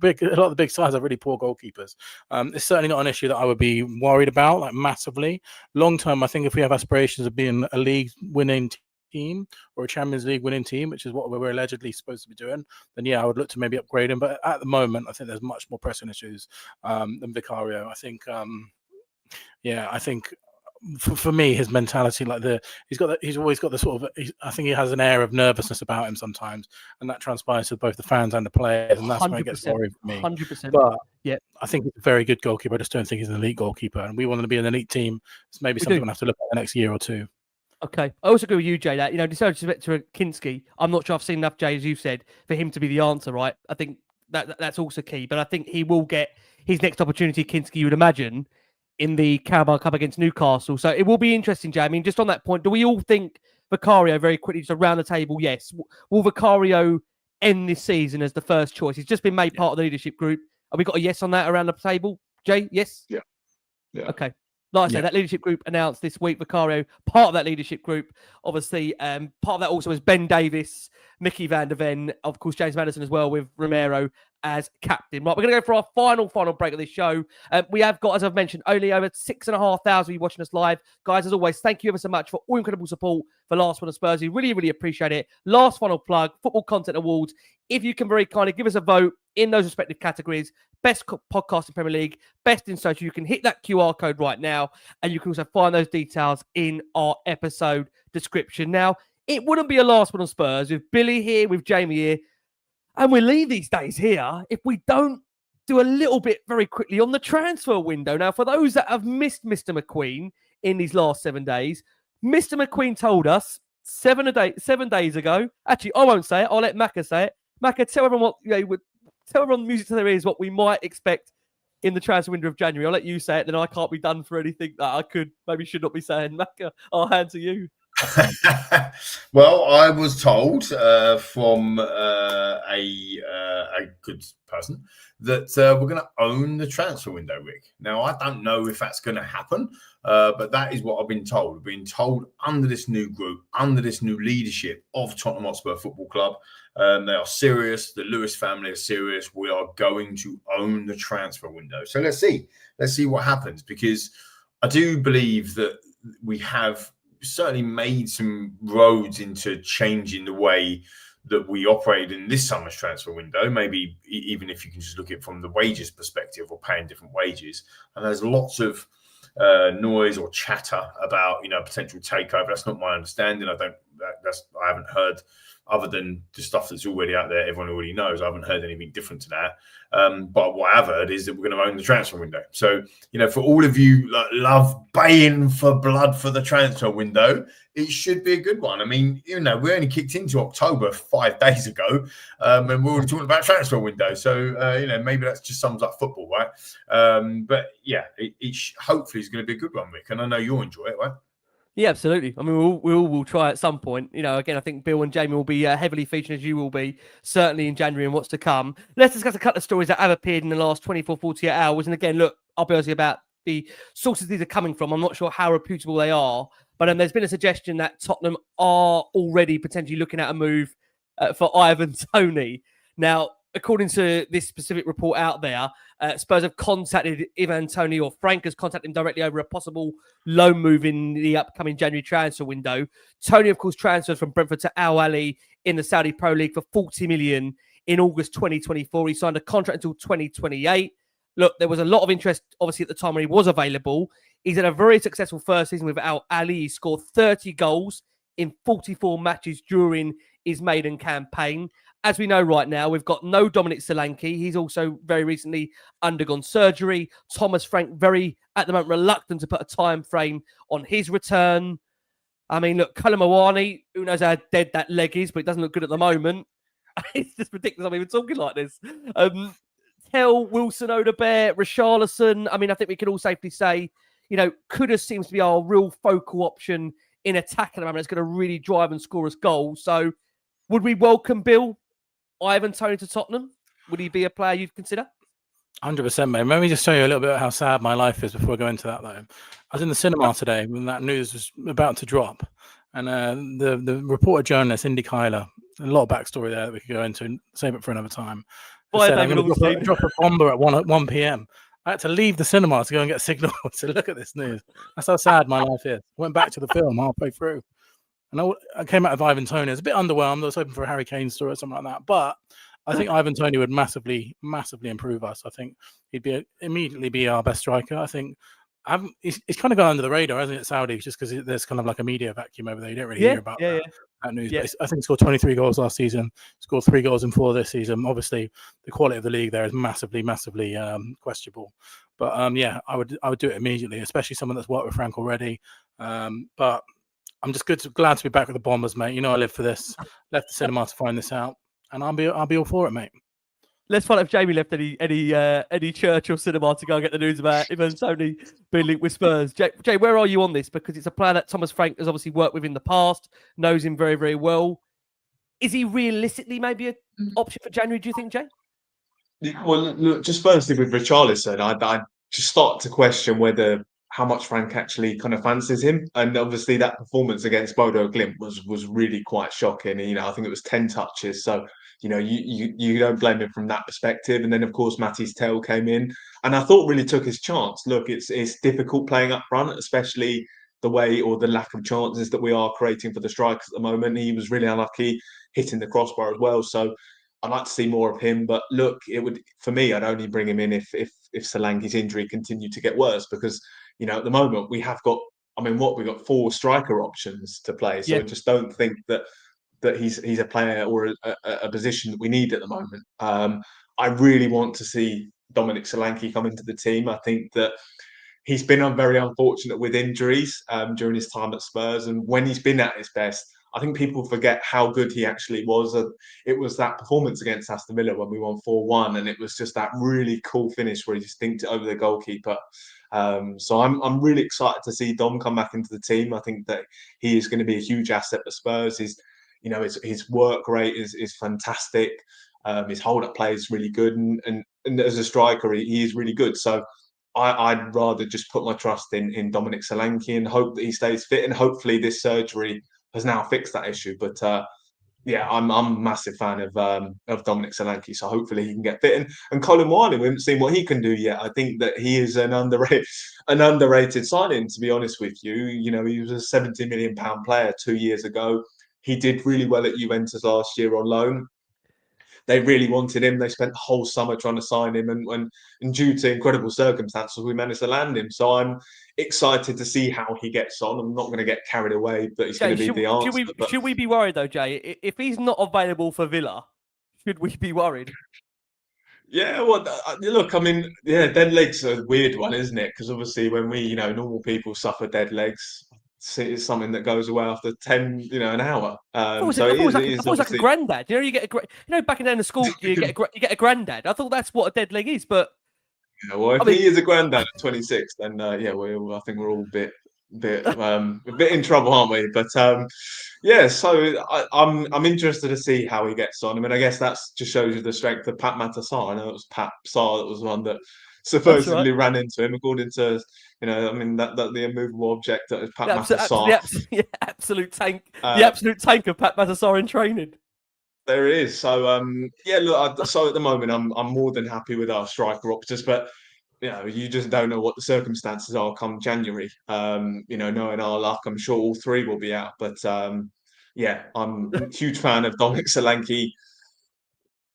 A lot of the big sides are really poor goalkeepers. It's certainly not an issue that I would be worried about, massively. Long term, I think if we have aspirations of being a league winning team or a Champions League winning team, which is what we're allegedly supposed to be doing, then I would look to maybe upgrade him. But at the moment, I think there's much more pressing issues than Vicario. I think, I think. For me, his mentality, he's always got the sort of. I think he has an air of nervousness about him sometimes, and that transpires to both the fans and the players, and that's where it gets worrying for me. 100%. But I think he's a very good goalkeeper. I just don't think he's an elite goalkeeper, and we want to be an elite team. It's maybe something we'll have to look at the next year or two. Okay, I also agree with you, Jay. That disrespect to Kinski, I'm not sure I've seen enough, Jay, as you've said, for him to be the answer. Right? I think that's also key. But I think he will get his next opportunity. Kinski, you would imagine, in the Carabao Cup against Newcastle. So it will be interesting, Jay. I mean, just on that point, do we all think Vicario, very quickly, just around the table, yes. Will Vicario end this season as the first choice? He's just been made part of the leadership group. Have we got a yes on that around the table? Jay, yes? Yeah. Okay. Like I say, that leadership group announced this week, Vicario, part of that leadership group. Obviously, part of that also is Ben Davis, Mickey van der Ven, of course, James Maddison as well, with Romero as captain. Right, we're going to go for our final break of this show. We have got, as I've mentioned, only over 6,500 of you watching us live. Guys, as always, thank you ever so much for all incredible support for Last Word on Spurs. We really, really appreciate it. Last final plug, Football Content Awards. If you can very kindly give us a vote in those respective categories, best podcast in Premier League, best in social, you can hit that QR code right now, and you can also find those details in our episode description. Now, it wouldn't be a Last Word on Spurs with Billy here, with Jamie here, and we leave these days here if we don't do a little bit very quickly on the transfer window. Now, for those that have missed Mr. McQueen in these last 7 days, Mr. McQueen told us 7 days ago. Actually, I won't say it. I'll let Macca say it. Macca, tell everyone tell everyone music to their ears what we might expect in the transfer window of January. I'll let you say it, then I can't be done for anything that I should not be saying. Macca, I'll hand to you. Well, I was told from a good person that we're going to own the transfer window, Rick. Now, I don't know if that's going to happen, but that is what I've been told. I've been told under this new group, under this new leadership of Tottenham Hotspur Football Club, they are serious. The Lewis family are serious. We are going to own the transfer window. So let's see what happens, because I do believe that we have certainly made some roads into changing the way that we operate in this summer's transfer window. Maybe even if you can just look at it from the wages perspective, or paying different wages. And there's lots of noise or chatter about potential takeover. That's not my understanding. I haven't heard, other than the stuff that's already out there, everyone already knows. I haven't heard anything different to that. But what I've heard is that we're going to own the transfer window. So, for all of you that love baying for blood for the transfer window, it should be a good one. I mean, we only kicked into October 5 days ago, and we're already talking about transfer window. So, maybe that just sums up football, right? But yeah, it hopefully is going to be a good one, Rick. And I know you'll enjoy it, right? Yeah, absolutely. I mean, we all will try at some point. Again, I think Bill and Jamie will be heavily featured, as you will be, certainly in January and what's to come. Let's discuss a couple of stories that have appeared in the last 24, 48 hours. And again, look, I'll be honest about the sources these are coming from. I'm not sure how reputable they are, but there's been a suggestion that Tottenham are already potentially looking at a move for Ivan Toney. Now, according to this specific report out there, Spurs have contacted Ivan Toney, or Frank has contacted him directly over a possible loan move in the upcoming January transfer window. Toney, of course, transferred from Brentford to Al Ahly in the Saudi Pro League for 40 million in August 2024. He signed a contract until 2028. Look, there was a lot of interest, obviously, at the time when he was available. He's had a very successful first season with Al Ahly. He scored 30 goals in 44 matches during his maiden campaign. As we know right now, we've got no Dominic Solanke. He's also very recently undergone surgery. Thomas Frank, very, at the moment, reluctant to put a time frame on his return. I mean, look, Callum Awani, who knows how dead that leg is, but it doesn't look good at the moment. It's just ridiculous I'm even talking like this. Tell, Wilson, Odebear, Richarlison. I mean, I think we can all safely say, Kudus seems to be our real focal option in attack at the moment. It's going to really drive and score us goals. So would we welcome Bill Ivan Toney to Tottenham? Would he be a player you'd consider? 100%, mate. Let me just show you a little bit how sad my life is before I go into that, though. I was in the cinema today when that news was about to drop, and the reporter journalist, Indy Kyler, a lot of backstory there that we could go into and save it for another time. Said, I'm going to drop a bomber at 1 p.m. I had to leave the cinema to go and get a signal to look at this news. That's how sad my life is. Went back to the film halfway through. And I came out of Ivan Toney. I was a bit underwhelmed. I was hoping for a Harry Kane story or something like that. But I think Ivan Toney would massively, massively improve us. I think he'd immediately be our best striker. I think he's kind of gone under the radar, hasn't it, Saudi? Just because there's kind of like a media vacuum over there. You don't really hear about that news. Yeah. But I think he scored 23 goals last season. Scored 3 goals in 4 this season. Obviously, the quality of the league there is massively, massively questionable. But I would do it immediately, especially someone that's worked with Frank already. But I'm just glad to be back with the Bombers, mate. I live for this. Left the cinema to find this out, and I'll be all for it, mate. Let's find out if Jamie left any church or cinema to go and get the news about him and Tony being linked with Spurs. Jay, where are you on this? Because it's a player that Thomas Frank has obviously worked with in the past, knows him very, very well. Is he realistically maybe an option for January, do you think, Jay? Well, look, just firstly with Richarlison, I just start to question how much Frank actually kind of fancies him, and obviously that performance against Bodo Glimt was really quite shocking. And, I think it was 10 touches, so you don't blame him from that perspective. And then of course Matty's Tell came in, and I thought really took his chance. Look, it's difficult playing up front, especially the way or the lack of chances that we are creating for the strikers at the moment. He was really unlucky hitting the crossbar as well, so I'd like to see more of him. But look, for me, I'd only bring him in if Solanke's injury continued to get worse, because at the moment we have got, we've got 4 striker options to play, so I just don't think that he's a player or a position that we need at the moment. I really want to see Dominic Solanke come into the team. I think that he's been very unfortunate with injuries during his time at Spurs, and when he's been at his best, I think people forget how good he actually was. It was that performance against Aston Villa when we won 4-1, and it was just that really cool finish where he just dinked it over the goalkeeper. So I'm really excited to see Dom come back into the team. I think that he is going to be a huge asset for Spurs. His work rate is fantastic. His hold-up play is really good, and as a striker, he is really good. So I'd rather just put my trust in Dominic Solanke and hope that he stays fit, and hopefully this surgery has now fixed that issue. But I'm a massive fan of Dominic Solanke, so hopefully he can get fit. And Colin Wiley, we haven't seen what he can do yet. I think that he is an underrated signing, to be honest with you. He was a £70 million player 2 years ago. He did really well at Juventus last year on loan. They really wanted him. They spent the whole summer trying to sign him, and due to incredible circumstances, we managed to land him. So I'm excited to see how he gets on. I'm not going to get carried away, but he's going to be the answer. Should we be worried though, Jay? If he's not available for Villa, should we be worried? Yeah, well, look, dead legs are a weird one, isn't it? Because obviously when we, normal people suffer dead legs, it's something that goes away after 10, an hour. I thought it was like a granddad. You get back in the school, you get a granddad. I thought that's what a dead leg is, but well, if he is a granddad at 26, then I think we're all a bit in trouble, aren't we? But so I'm interested to see how he gets on. I guess that just shows you the strength of Pat Matasar. I know it was Pat Sarr that was the one that supposedly ran into him, according to that the immovable object that is Pat Matasar. The absolute tank, the absolute tank of Pat Matasar in training. There it is. So so at the moment I'm more than happy with our striker options, but you just don't know what the circumstances are come January. Knowing our luck, I'm sure all 3 will be out. But I'm a huge fan of Dominic Solanke.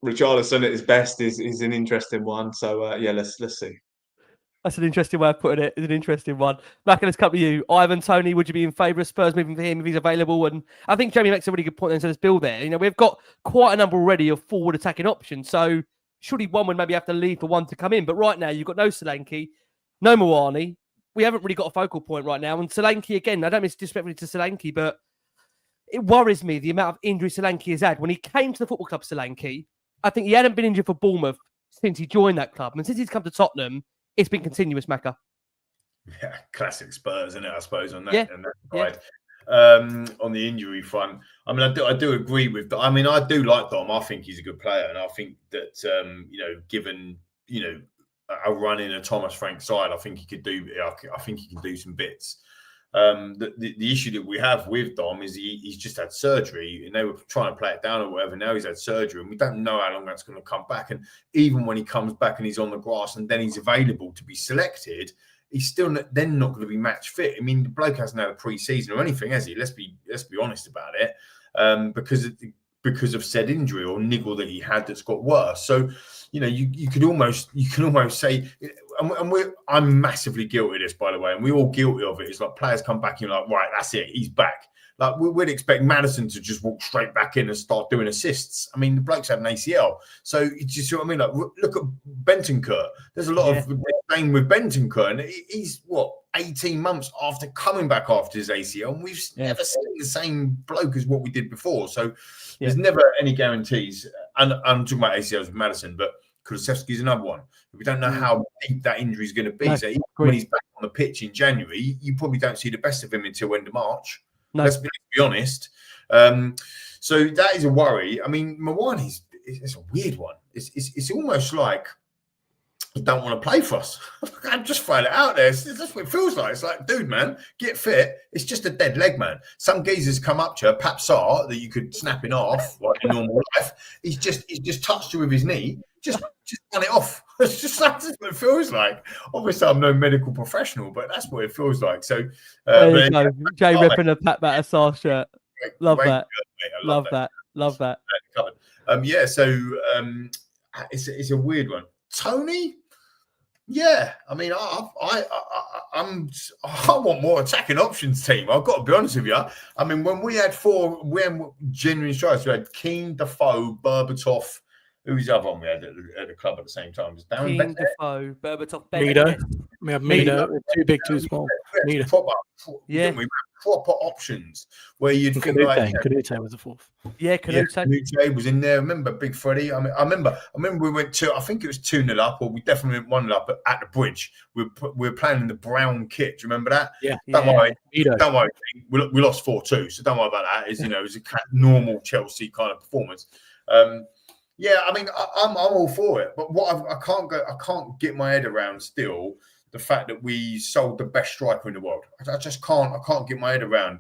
Richarlison at his best is an interesting one. So let's see. That's an interesting way of putting it. It's an interesting one. Back in this couple of you, Ivan, Toney, would you be in favour of Spurs moving for him if he's available? And I think Jamie makes a really good point into this build there. We've got quite a number already of forward attacking options. So surely one would maybe have to leave for one to come in. But right now, you've got no Solanke, no Mawani. We haven't really got a focal point right now. And Solanke, again, I don't mean it's disrespectfully to Solanke, but it worries me the amount of injury Solanke has had. When he came to the football club, Solanke, I think he hadn't been injured for Bournemouth since he joined that club. And since he's come to Tottenham, it's been continuous, Macca. Yeah, classic Spurs, isn't it? I suppose on that, side. On the injury front, I do agree with that. I do like Dom. I think he's a good player, and I think that given a run in a Thomas Frank side, I think he could do. I think he can do some bits. The issue that we have with Dom is he's just had surgery, and they were trying to play it down or whatever. Now he's had surgery, and we don't know how long that's going to come back. And even when he comes back and he's on the grass and then he's available to be selected, he's still then not going to be match fit. The bloke hasn't had a pre-season or anything, has he? Let's be honest about it, because of said injury or niggle that he had that's got worse. So you can almost say, and I'm massively guilty of this, by the way, and we're all guilty of it. It's like players come back and you're like, right, that's it, he's back. Like we'd expect Maddison to just walk straight back in and start doing assists. The bloke's had an ACL, so you see what I mean. Like look at Bentancur. There's a lot of blame with Bentancur, and he's 18 months after coming back after his ACL, and we've never seen the same bloke as what we did before. So there's never any guarantees. And I'm talking about ACLs with Maddison, but Kulusevski's another one. We don't know how deep that injury is going to be. No, so even agreed. when he's back on the pitch in January, you probably don't see the best of him until end of March. No. Let's be honest. So that is a worry. I mean, Mwani's it's a weird one. It's almost like he don't want to play for us. I'm just throwing it out there. That's what it feels like. It's like, dude, man, get fit. It's just a dead leg, man. Some geezers come up to you, Papsar, that you could snap it off like in normal life. He's just touched you with his knee. Just run it off. It's just that's what it feels like. Obviously, I'm no medical professional, but that's what it feels like. So, there you go. Jay ripping a Pat Battersar shirt. Love that. Love that. Love that. Yeah. So it's a weird one. Toney. Yeah, I mean, I want more attacking options team. I've got to be honest with you. I mean, when we had genuine strikers, we had Keane, Defoe, Berbatov. Who's the other one we had at the club at the same time? Was Darren Keane, Defoe, Berbatov, Mido. We have Mido. Too big, too small. We had proper options where you'd think like Canute was the fourth. Yeah, Canute was in there. Remember Big Freddie? I mean, I remember we went to. I think it was 2-0 up, or we definitely went 1-0 up at the bridge. We were playing in the brown kit. Do you remember that? Yeah. Don't worry. We lost 4-2, so don't worry about that. It's it was a normal Chelsea kind of performance. Yeah, I mean, I'm all for it, but I can't get my head around still the fact that we sold the best striker in the world. I just can't. I can't get my head around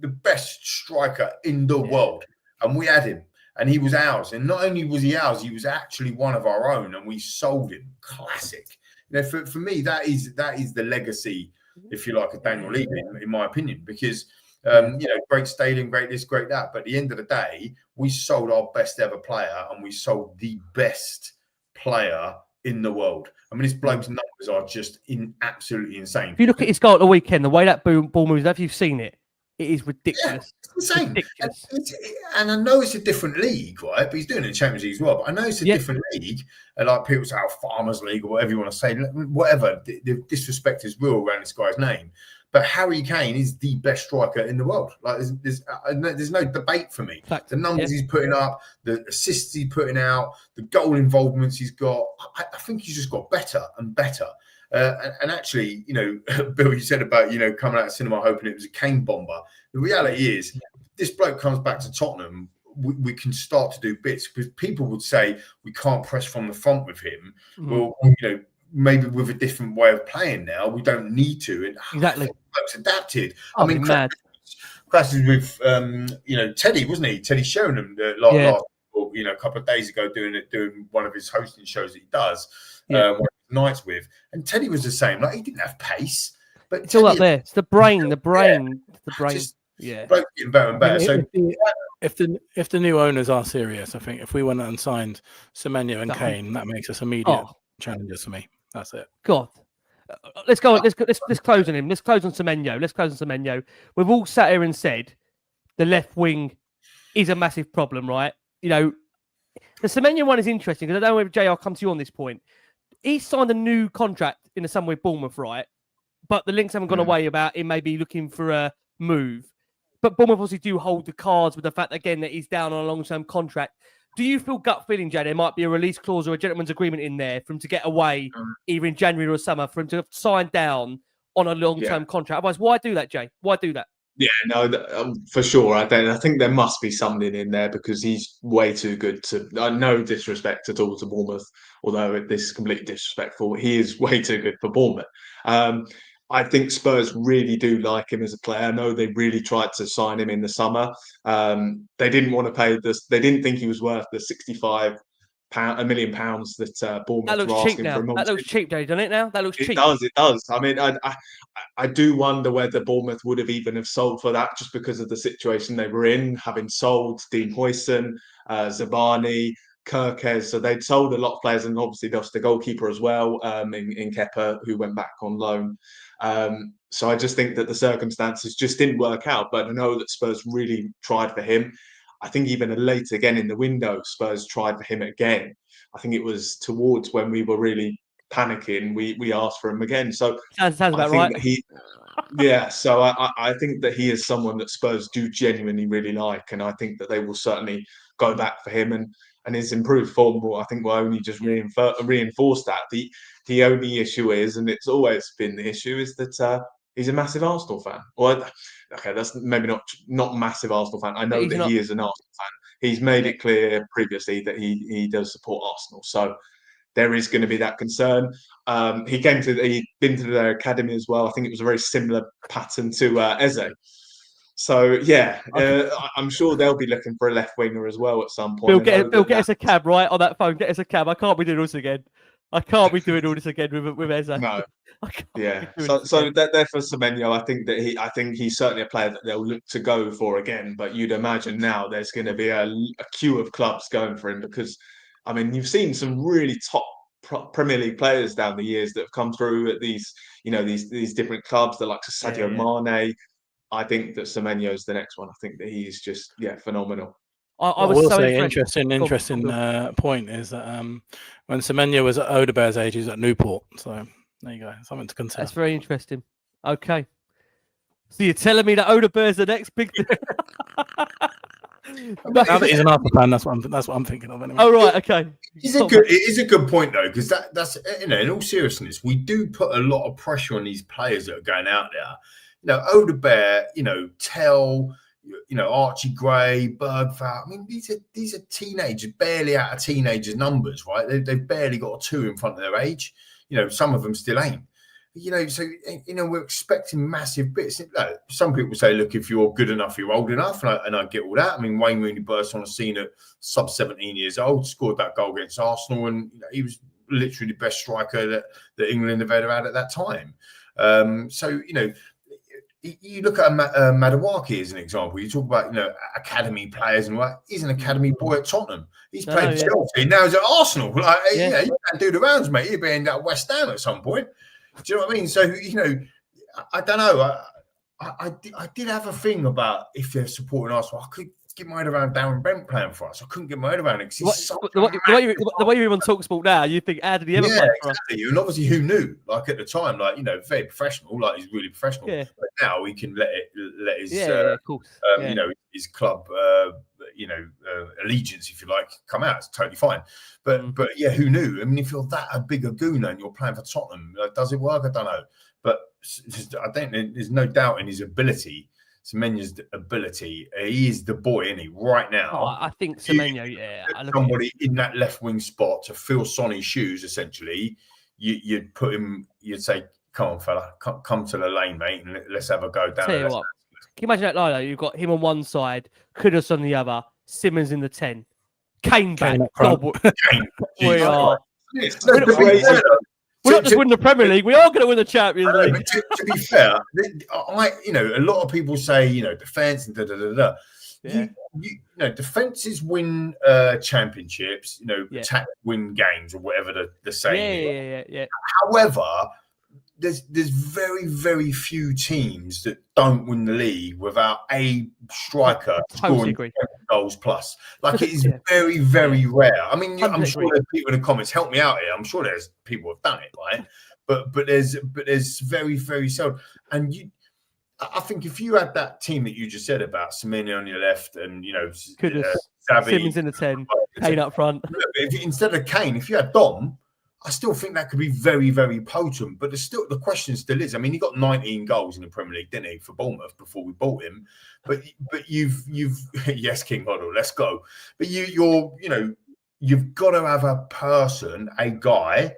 the best striker in the world, and we had him, and he was ours. And not only was he ours, he was actually one of our own, and we sold him. Classic. For me, that is the legacy, if you like, of Daniel Levy, in my opinion, because. Great stadium, great this, great that. But at the end of the day, we sold our best ever player, and we sold the best player in the world. I mean, this bloke's numbers are just absolutely insane. If you look at his goal at the weekend, the way that ball moves, if you've seen it, it is ridiculous. Yeah, it's insane. And I know it's a different league, right? But he's doing it in the Champions League as well. But I know it's a different league. Like people say, Farmers League or whatever you want to say, whatever. The disrespect is real around this guy's name. But Harry Kane is the best striker in the world. Like there's no debate for me. The numbers he's putting up, the assists he's putting out, the goal involvements he's got. I think he's just got better and better. And actually, Bill, you said about coming out of cinema hoping it was a Kane bomber. The reality is, this bloke comes back to Tottenham. We can start to do bits, because people would say we can't press from the front with him. Well, maybe with a different way of playing now, we don't need to. And exactly, it's adapted. I mean, classes with Teddy, wasn't he? Teddy Sheringham last, a couple of days ago, doing one of his hosting shows that he does nights with, and Teddy was the same. Like, he didn't have pace, but it's all up there. It's the brain. Just, getting better and better. So if the new owners are serious, I think if we went and signed Semenyo and Kane, that makes us immediate challengers for me. That's it. God. Let's go. Let's close on him. Let's close on Semenyo. We've all sat here and said the left wing is a massive problem, right? The Semenyo one is interesting, because I don't know if Jay, I'll come to you on this point. He signed a new contract in the summer with Bournemouth, right? But the links haven't gone away about him maybe looking for a move. But Bournemouth obviously do hold the cards with the fact, again, that he's down on a long-term contract. Do you feel gut feeling, Jay, there might be a release clause or a gentleman's agreement in there for him to get away either in January or summer, for him to sign down on a long-term contract? Otherwise, why do that, Jay? Why do that? Yeah, no, for sure. I think there must be something in there, because he's way too good to. No disrespect at all to Bournemouth, although this is completely disrespectful. He is way too good for Bournemouth. I think Spurs really do like him as a player. I know they really tried to sign him in the summer. They didn't want to pay this. They didn't think he was worth the £65 million that Bournemouth were asking for him. That looks cheap, Jay, doesn't it now? That looks cheap. It does. I mean, I do wonder whether Bournemouth would have even sold for that, just because of the situation they were in, having sold Dean Huijsen, Zabani, Kirkez. So they'd sold a lot of players, and obviously lost the goalkeeper as well, in Kepa, who went back on loan. So I just think that the circumstances just didn't work out. But I know that Spurs really tried for him. I think even late again in the window, Spurs tried for him again. I think it was towards when we were really panicking, we asked for him again. So Sounds I about think right. that yeah. So I think that he is someone that Spurs do genuinely really like, and I think that they will certainly go back for him, and his improved form will, I think, will only just reinforce that. The only issue is, and it's always been the issue, is that he's a massive Arsenal fan. Well, okay, that's maybe not massive Arsenal fan. I know that he is an Arsenal fan. He's made it clear previously that he does support Arsenal. So there is going to be that concern. He'd been to their academy as well. I think it was a very similar pattern to Eze. So yeah, I'm sure they'll be looking for a left winger as well at some point. Bill, get us a cab, right, on that phone. Get us a cab. I can't be doing all this again. I can't be doing all this again with Eze. No. Yeah. So therefore Semenyo, I think he's certainly a player that they'll look to go for again. But you'd imagine now there's going to be a queue of clubs going for him, because I mean, you've seen some really top Premier League players down the years that have come through at these different clubs. The likes of Sadio Mane. I think that Semenyo is the next one. I think that he's just phenomenal. I will say interesting point is that when Semenyo was at Odebear's age, he was at Newport. So there you go, something to consider. That's very interesting. Okay, so you're telling me that Odebear's the next big thing? Now that he's an Arsenal fan, that's what I'm thinking of anyway. Oh right, okay. It is a good point though, because that's in all seriousness, we do put a lot of pressure on these players that are going out there. Odebear, Tell, Archie Gray, Bergvall. I mean, these are teenagers, barely out of teenagers' numbers, right? They've barely got a 2 in front of their age. Some of them still ain't. So we're expecting massive bits. Some people say, look, if you're good enough, you're old enough, and I get all that. I mean, Wayne Rooney burst on the scene at sub 17 years old, scored that goal against Arsenal, and he was literally the best striker that England have ever had at that time. You look at Madawaki as an example. You talk about academy players and what. He's an academy boy at Tottenham. He's played Chelsea, now he's at Arsenal. You can't do the rounds, mate. He'll be end up at West Ham at some point. Do you know what I mean? So I don't know. I did have a thing about if they're supporting Arsenal. I could get my head around Darren Brent playing for us. I couldn't get my head around it. The way you're on TalkSport now, you think, how did he ever play for us? And obviously, who knew? Like at the time, very professional. Like he's really professional. Yeah. But now he can let his his club allegiance, if you like, come out. It's totally fine. But yeah, who knew? I mean, if you're that a big Aguna and you're playing for Tottenham, does it work? I don't know. But I think there's no doubt in his ability. Semenyo's ability. He is the boy, isn't he? Right now. Oh, I think Semenyo, somebody in that left wing spot to fill Sonny's shoes, essentially, you'd put him, you'd say, come on, fella, come to the lane, mate, and let's have a go down. Tell you what, can you imagine that line, though? You've got him on one side, Kudus on the other, Simmons in the 10, Kane back. We are. We're not just winning the Premier League. We are going to win the Champions League. To be fair, a lot of people say, defense and da. Yeah. Defenses win championships. Attack win games or whatever the saying. Yeah. However, there's very, very few teams that don't win the league without a striker scoring 10 goals plus. Like it is very, very rare. I mean, I'm sure there's people in the comments, help me out here. I'm sure there's people who've done it, right? But there's very, very seldom. And I think if you had that team that you just said about Semenyo on your left and Simmons in the 10, Kane up front. Instead of Kane, if you had Dom, I still think that could be very, very potent. But the question still is. I mean, he got 19 goals in the Premier League, didn't he, for Bournemouth before we bought him? But you've yes, King Hoddle, let's go. But you've got to have a person, a guy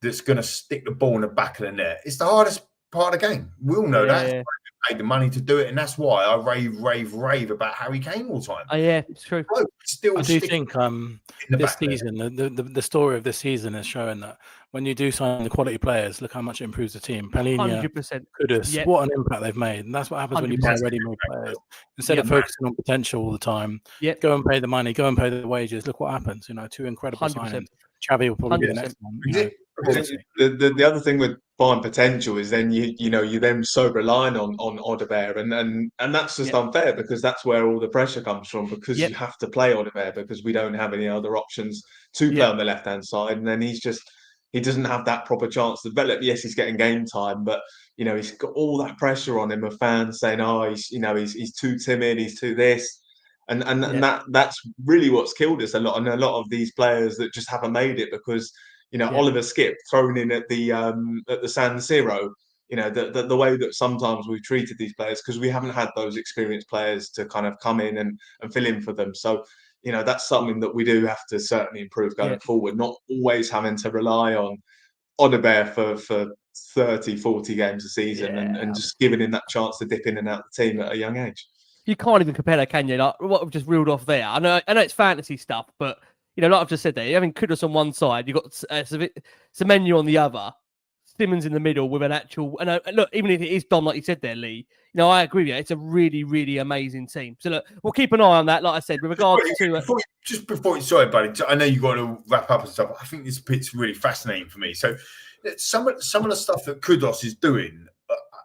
that's going to stick the ball in the back of the net. It's the hardest part of the game. We all know that. Paid the money to do it, and that's why I rave about Harry Kane all the time. Oh yeah, it's true. I do think this season, the story of this season is showing that when you do sign the quality players, look how much it improves the team. Palhinha, 100%. Kudus, what an impact they've made, and that's what happens when you buy ready-made players instead of focusing on potential all the time. Go and pay the money, go and pay the wages. Look what happens. 2 incredible 100%. Signings. Xavi will probably be the next one. The other thing with buying potential is then you then so reliant on Odebear and that's just unfair, because that's where all the pressure comes from, because you have to play Odebear because we don't have any other options to play on the left hand side, and then he's he doesn't have that proper chance to develop. Yes, he's getting game time, but he's got all that pressure on him of fans saying, "Oh, he's too timid, he's too this," and that's really what's killed us a lot. And a lot of these players that just haven't made it because Oliver Skip thrown in at the San Siro. The way that sometimes we've treated these players because we haven't had those experienced players to kind of come in and fill in for them. So that's something that we do have to certainly improve going forward, not always having to rely on Odebear for 30, 40 games a season and just giving him that chance to dip in and out the team at a young age. You can't even compare that, can you? Like what I've just reeled off there. I know it's fantasy stuff, but like I've just said there, you're having Kudus on one side, you've got Semenyo on the other, Simmons in the middle with an actual. And look, even if it is Dom, like you said there, Lee, I agree with you. It's a really, really amazing team. So look, we'll keep an eye on that. Like I said, with regards to sorry, buddy. I know you got to wrap up and stuff. I think this bit's really fascinating for me. So some of the stuff that Kudus is doing.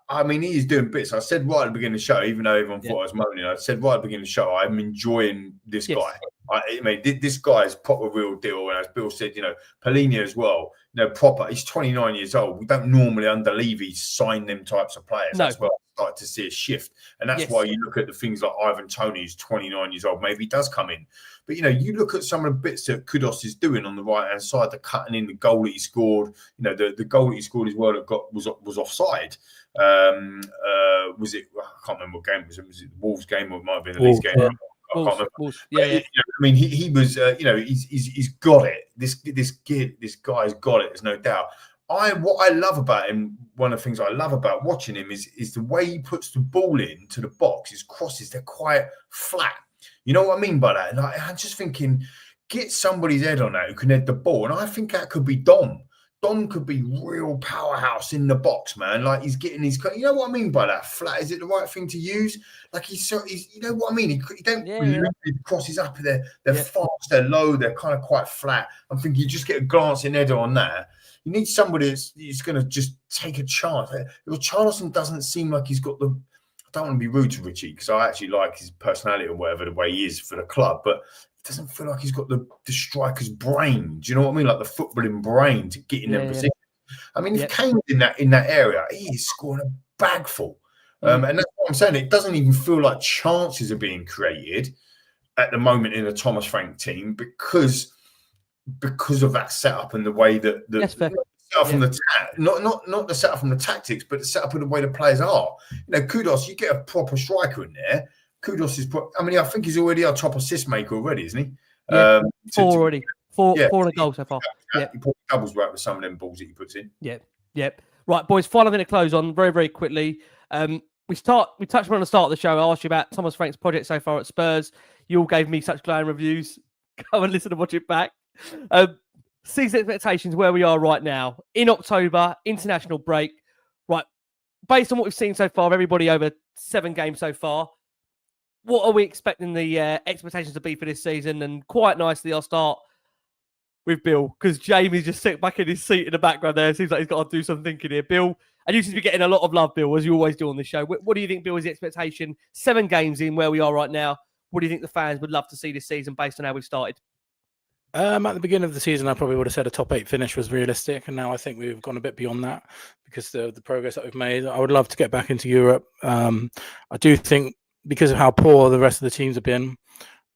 I mean, he is doing bits. I said right at the beginning of the show, even though everyone thought I was moaning, I said right at the beginning of the show, I'm enjoying this guy. I mean, this guy is proper real deal. And as Bill said, Polina as well, proper. He's 29 years old. We don't normally under Levy sign them types of players. No. That's where I started to see a shift. And that's why you look at the things like Ivan Toney, who's 29 years old. Maybe he does come in. But, you look at some of the bits that Kudus is doing on the right-hand side, the cutting in, the goal that he scored. The goal that he scored as well was offside. Was it? I can't remember what game it was. Was it the Wolves game or it might have been the Leeds game? Yeah. I can't remember. Wolves. Yeah. I mean, he was. He's got it. This guy's got it. There's no doubt. What I love about him, one of the things I love about watching him is the way he puts the ball into the box. His crosses, they're quite flat. You know what I mean by that? And I'm just thinking, get somebody's head on that who can head the ball, and I think that could be Dom. Dom could be real powerhouse in the box, man. Like he's getting his, you know what I mean by that? Flat. Is it the right thing to use? Like he's you know what I mean? He don't really crosses up. They're fast, they're low, they're kind of quite flat. I'm thinking you just get a glancing header on that. You need somebody that's going to just take a chance. Charleston doesn't seem like he's got the. I don't want to be rude to Richie because I actually like his personality or whatever the way he is for the club, but. It doesn't feel like he's got the striker's brain. Do you know what I mean? Like the footballing brain to get in their position. I mean, if Kane's in that area, he is scoring a bag full. And that's what I'm saying. It doesn't even feel like chances are being created at the moment in the Thomas Frank team because of that setup and the way that from the not the setup from the tactics, but the setup of the way the players are. Kudus, you get a proper striker in there. Kudus is. I mean, I think he's already our top assist maker already, isn't he? Yeah, four already. Four in a goal so far. He probably doubles right with some of them balls that he puts in. Yep. Right, boys. Final thing to close on very, very quickly. We touched on the start of the show. I asked you about Thomas Frank's project so far at Spurs. You all gave me such glowing reviews. Go and listen and watch it back. Season expectations where we are right now in October, international break. Right, based on what we've seen so far, everybody over 7 games so far. What are we expecting the expectations to be for this season? And quite nicely, I'll start with Bill because Jamie's just sitting back in his seat in the background there. It seems like he's got to do some thinking here. Bill, and you seem to be getting a lot of love, Bill, as you always do on this show. What do you think, Bill, is the expectation? 7 games in where we are right now. What do you think the fans would love to see this season based on how we've started? At the beginning of the season, I probably would have said a top 8 finish was realistic. And now I think we've gone a bit beyond that because the progress that we've made. I would love to get back into Europe. I do think because of how poor the rest of the teams have been,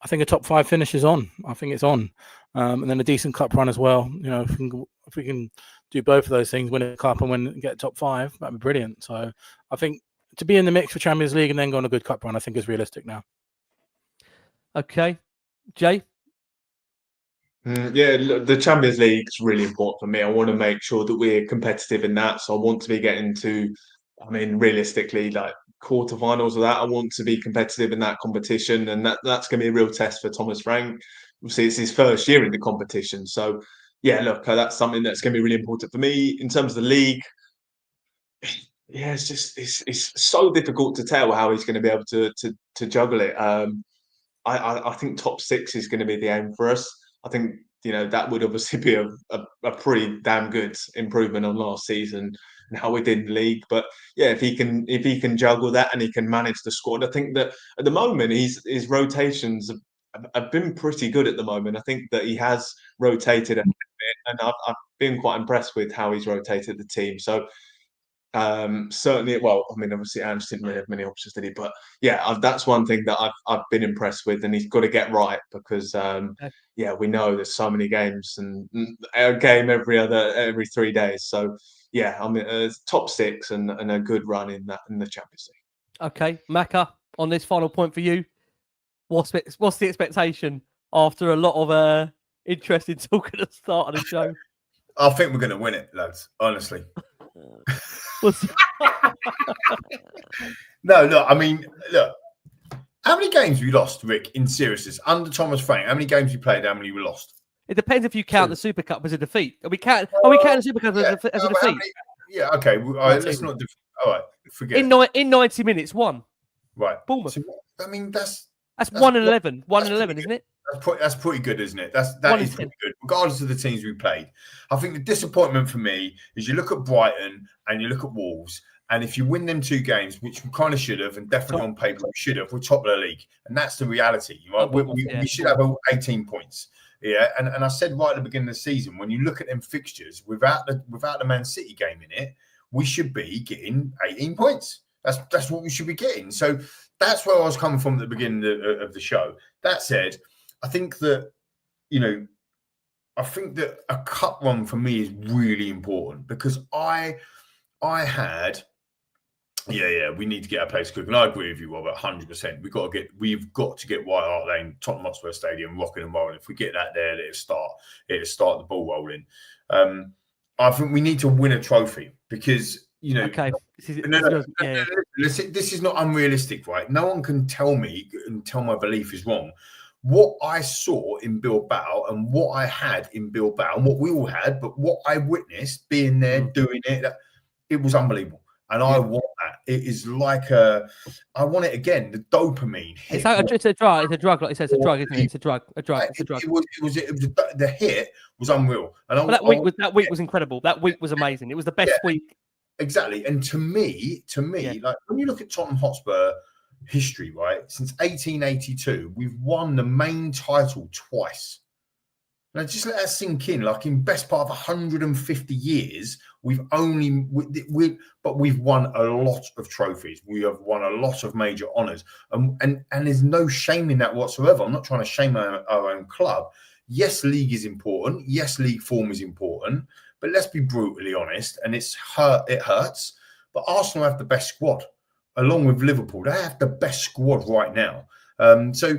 I think a top 5 finish is on. I think it's on. And then a decent cup run as well. If we can do both of those things, win a cup and get top 5, that'd be brilliant. So I think to be in the mix for Champions League and then go on a good cup run, I think is realistic now. Okay. Jay? The Champions League is really important for me. I want to make sure that we're competitive in that. So I want to be getting to, realistically, like quarterfinals of that. I want to be competitive in that competition, and that's going to be a real test for Thomas Frank. Obviously, it's his first year in the competition, so that's something that's going to be really important for me in terms of the league. It's so difficult to tell how he's going to be able to juggle it. I think top 6 is going to be the aim for us. I think that would obviously be a pretty damn good improvement on last season and how we did in the league. But if he can juggle that and he can manage the squad, I think that at the moment his rotations have been pretty good at the moment. I think that he has rotated a bit, and I've been quite impressed with how he's rotated the team. So certainly, well, I mean, obviously, Ange didn't really have many options, did he? But yeah, that's one thing that I've been impressed with, and he's got to get right because yeah, we know there's so many games and a game every 3 days. So yeah, I mean, top 6 and a good run in the Champions League. Okay, Macca, on this final point for you, what's the expectation after a lot of interesting talk at the start of the show? I think we're going to win it, lads. Honestly. No, look. I mean, look. How many games have you lost, Rick? In seriousness, under Thomas Frank, how many games you played? How many we lost? It depends if you count the Super Cup as a defeat. Are we counting the Super Cup as a defeat? Yeah. Okay. All right, let's not. All right. Forget. In 90 minutes, 1. Right. Bournemouth. So, I mean, that's 1 and 11. 1 and 11, isn't it? That's pretty good, isn't it? That is pretty good, regardless of the teams we played. I think the disappointment for me is you look at Brighton and you look at Wolves, and if you win them 2 games, which we kind of should have, and definitely on paper we should have, we're top of the league, and that's the reality. Right? We should have 18 points. Yeah, and I said right at the beginning of the season, when you look at them fixtures, without the Man City game in it, we should be getting 18 points. That's what we should be getting. So that's where I was coming from at the beginning of the show. That said, I think that, a cup run for me is really important because I had, we need to get our place cooking. I agree with you, Robert, 100%. We've got to get White Hart Lane, Tottenham Hotspur Stadium rocking and rolling. If we get that there, it'll start the ball rolling. I think we need to win a trophy because, okay. This is not unrealistic, right? No one can tell me and tell my belief is wrong. What I saw in Bilbao and what I had in Bilbao and what we all had, but what I witnessed being there, doing it, it was unbelievable. And I want that. It is like I want it again. The dopamine hit. It's a drug. It's a drug. Like you said, it's a drug, isn't it? It's a drug. It's a drug. The hit was unreal. And that week was incredible. That week was amazing. It was the best week. Exactly. And to me, like when you look at Tottenham Hotspur history, right, since 1882, we've won the main title twice. Now, just let that sink in. Like in best part of 150 years, we've won a lot of trophies. We have won a lot of major honours, and there's no shame in that whatsoever. I'm not trying to shame our own club. Yes, league is important. Yes, league form is important. But let's be brutally honest, and it hurts. But Arsenal have the best squad, along with Liverpool. They have the best squad right now. So,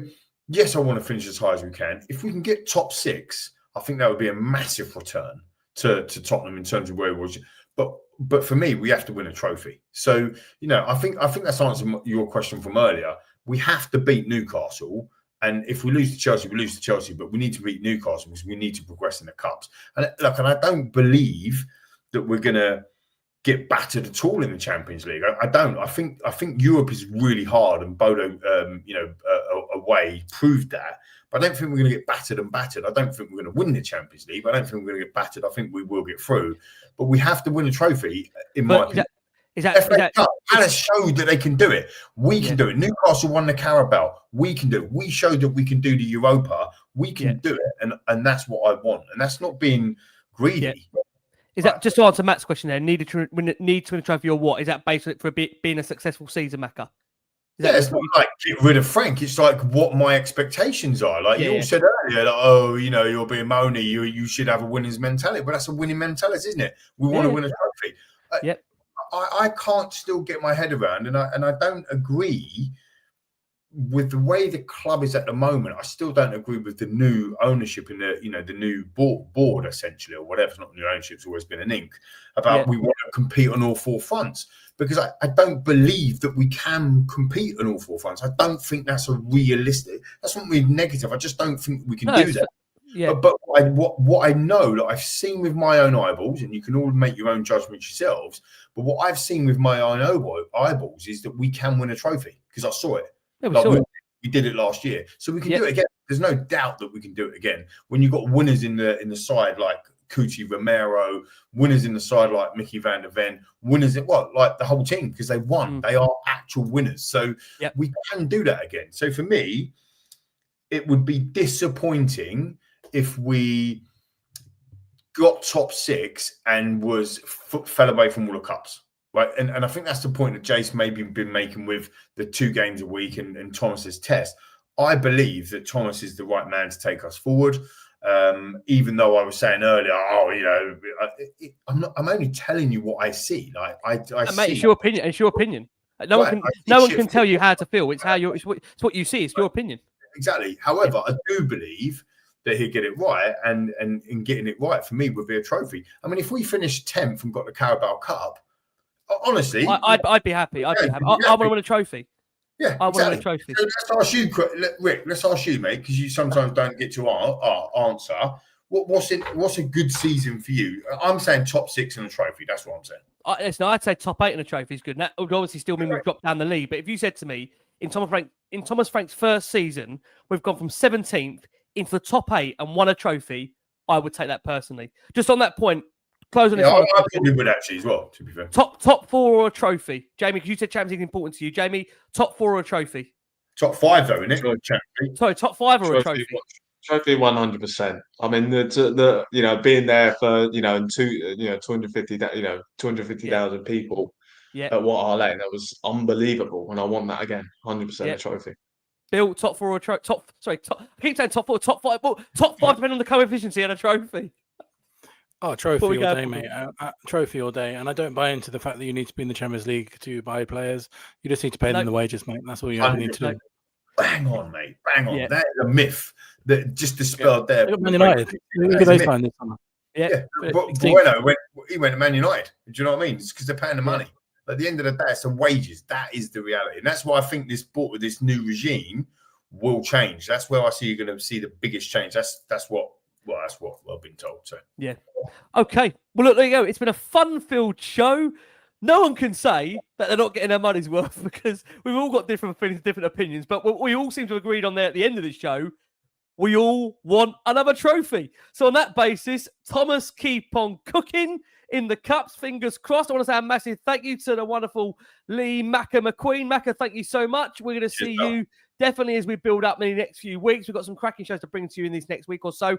yes, I want to finish as high as we can. If we can get top 6, I think that would be a massive return to Tottenham in terms of where it was. But for me, we have to win a trophy. So, I think that's answering your question from earlier. We have to beat Newcastle. And if we lose to Chelsea, we lose to Chelsea. But we need to beat Newcastle because we need to progress in the cups. And look, and I don't believe that we're going to get battered at all in the Champions League. I don't. I think Europe is really hard, and Bodo, away proved that. But I don't think we're going to get battered. I don't think we're going to win the Champions League. I don't think we're going to get battered. I think we will get through. But we have to win a trophy, in my opinion. Palace showed that they can do it. We can do it. Newcastle won the Carabao. We can do it. We showed that we can do the Europa. We can do it, and that's what I want. And that's not being greedy. Is that just to answer Matt's question there? Need to win a trophy or what? Is that basically for being a successful season, Macca? It's not like get rid of Frank. It's like what my expectations are. Like you all said earlier, like, you're being moany. You should have a winner's mentality. But that's a winning mentality, isn't it? We want to win a trophy. I can't still get my head around, and I don't agree with the way the club is at the moment. I still don't agree with the new ownership and the new board essentially, or whatever. It's not new ownership; it's always been an ink about we want to compete on all 4 fronts, because I don't believe that we can compete on all 4 fronts. I don't think that's a realistic. That's not really negative. I just don't think we can do that. Yeah. But what I know that I've seen with my own eyeballs, and you can all make your own judgments yourselves, but what I've seen with my own eyeballs is that we can win a trophy, because I saw it. Yeah, we did it last year, so we can do it again. There's no doubt that we can do it again. When you've got winners in the side like Kuti Romero, winners in the side like Mickey van der Ven, winners like the whole team, because they won. They are actual winners. So we can do that again. So for me, it would be disappointing if we got top 6 and fell away from all the cups. Right. And I think that's the point that Jace maybe been making with the 2 games a week and Thomas's test. I believe that Thomas is the right man to take us forward. Even though I was saying earlier, I'm only telling you what I see. Like I mate, it's your opinion. It's your opinion. No one can tell you how to feel. It's what you see. It's your opinion. Exactly. However, I do believe that he'll get it right, and getting it right for me would be a trophy. I mean, if we finished 10th and got the Carabao Cup, honestly, I'd be happy. I'd be happy. I want to win a trophy. Yeah, I want to win a trophy. So let's ask you, Rick. Let's ask you, mate, because you sometimes don't get to answer. What's a good season for you? I'm saying top 6 and a trophy. That's what I'm saying. Listen, I'd say top 8 and a trophy is good. And that would obviously still mean we've dropped down the league. But if you said to me in Thomas Frank's first season, we've gone from 17th into the top 8 and won a trophy, I would take that personally. Just on that point, closing this. I probably would actually as well. To be fair, top 4 or a trophy, Jamie? Because you said Champions League is important to you, Jamie. Top 4 or a trophy? Top 5 though, isn't it? Sorry, top 5 or a trophy? Trophy 100%. I mean, the being there for 250,000 people at What Harlane, that was unbelievable, and I want that again. 100% a trophy. Bill, top 4 or a trophy? I keep saying top 4, top 5. Well, top 5 depending on the co-efficiency and a trophy. Oh, trophy all day, mate. Trophy all day. And I don't buy into the fact that you need to be in the Champions League to buy players. You just need to pay them the wages, mate. That's all you need to do. Bang on, mate. Bang on. Yeah. That is a myth that just dispelled there. Man United. Look at those times this summer. But Bueno, he went to Man United. Do you know what I mean? It's because they're paying the money. At the end of the day, it's the wages. That is the reality. And that's why I think this new regime will change. That's where I see you're going to see the biggest change. That's what I've been told. So yeah. Okay. Well, look, there you go. It's been a fun-filled show. No one can say that they're not getting their money's worth because we've all got different opinions. But what we all seem to have agreed on there at the end of the show, we all want another trophy. So on that basis, Thomas, keep on cooking in the cups. Fingers crossed. I want to say a massive thank you to the wonderful Lee Macca McQueen. Macca, thank you so much. We're going to see you definitely as we build up in the next few weeks. We've got some cracking shows to bring to you in this next week or so.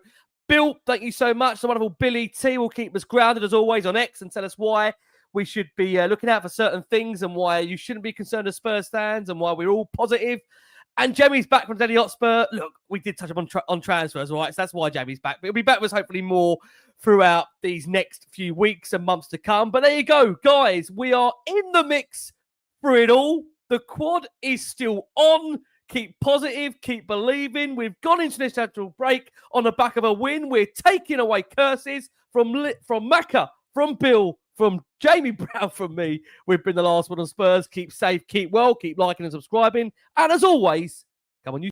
Bill, thank you so much. The wonderful Billy T will keep us grounded as always on X and tell us why we should be looking out for certain things and why you shouldn't be concerned as Spurs fans and why we're all positive. And Jamie's back from Denny Hotspur. Look, we did touch on transfers, right? So that's why Jamie's back. But he'll be back with us hopefully more throughout these next few weeks and months to come. But there you go, guys. We are in the mix for it all. The quad is still on. Keep positive. Keep believing. We've gone into this natural break on the back of a win. We're taking away curses from Macca, from Bill, from Jamie Brown, from me. We've been the last one on Spurs. Keep safe, keep well, keep liking and subscribing. And as always, come on, you.